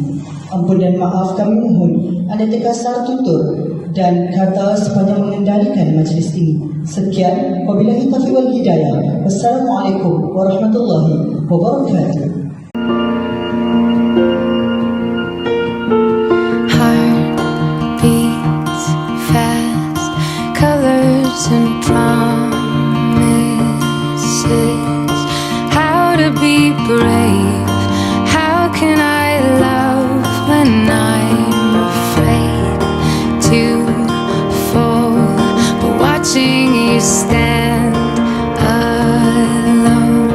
Ampun dan maaf kami mohon anda terkasar tutur dan kata sepanjang mengendalikan majlis ini. Sekian, wabillahi taufiq wal hidayah. Wassalamualaikum warahmatullahi wabarakatuh. Beats fast, colors and promises. How to be brave? How can I love when I'm afraid to fall? But watching you stand alone,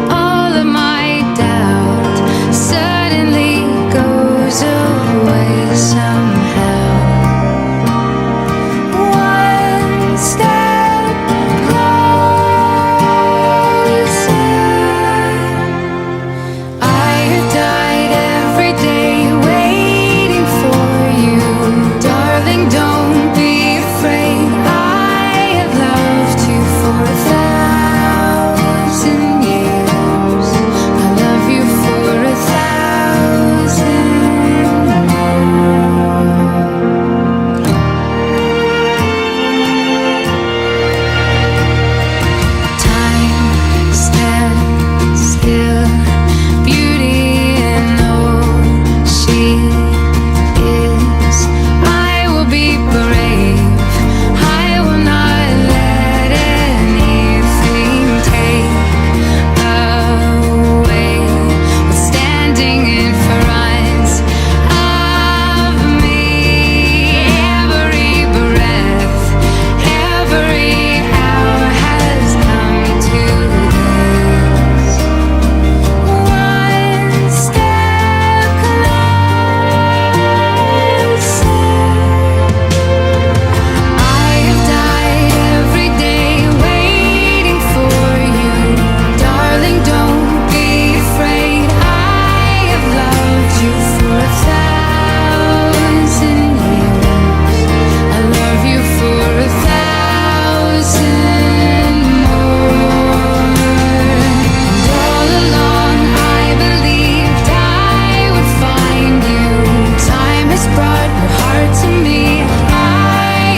all of my doubt suddenly goes away somehow. One step closer. I have died every day waiting for you, darling. Don't be afraid. I have loved you for 1,000 years. I love you for 1,000 Time stands still, beauty and all she is. I will be brave. I will not let anything take away what's standing in front of me. Every breath, every hour has come to this. One step closer. I have died every day waiting for you, darling. Don't be afraid. I have loved you for 1,000 years. I love you for 1,000 more. And all along I believed I would find you. Time has brought your heart to me. I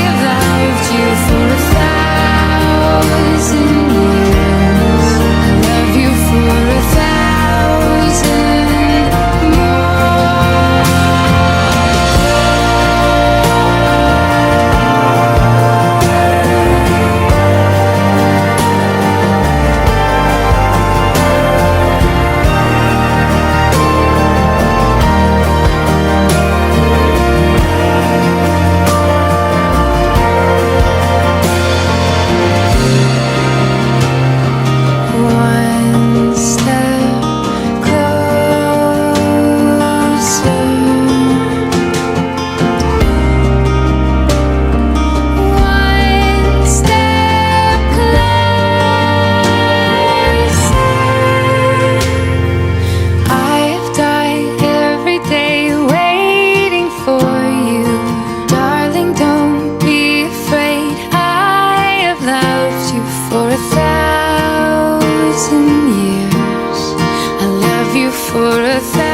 have loved you for 1,000 years. I love you for 1,000 more. One step closer. One step closer. I have died every day waiting for you, darling. Don't be afraid. I have loved you for 1,000 years. I love you for 1,000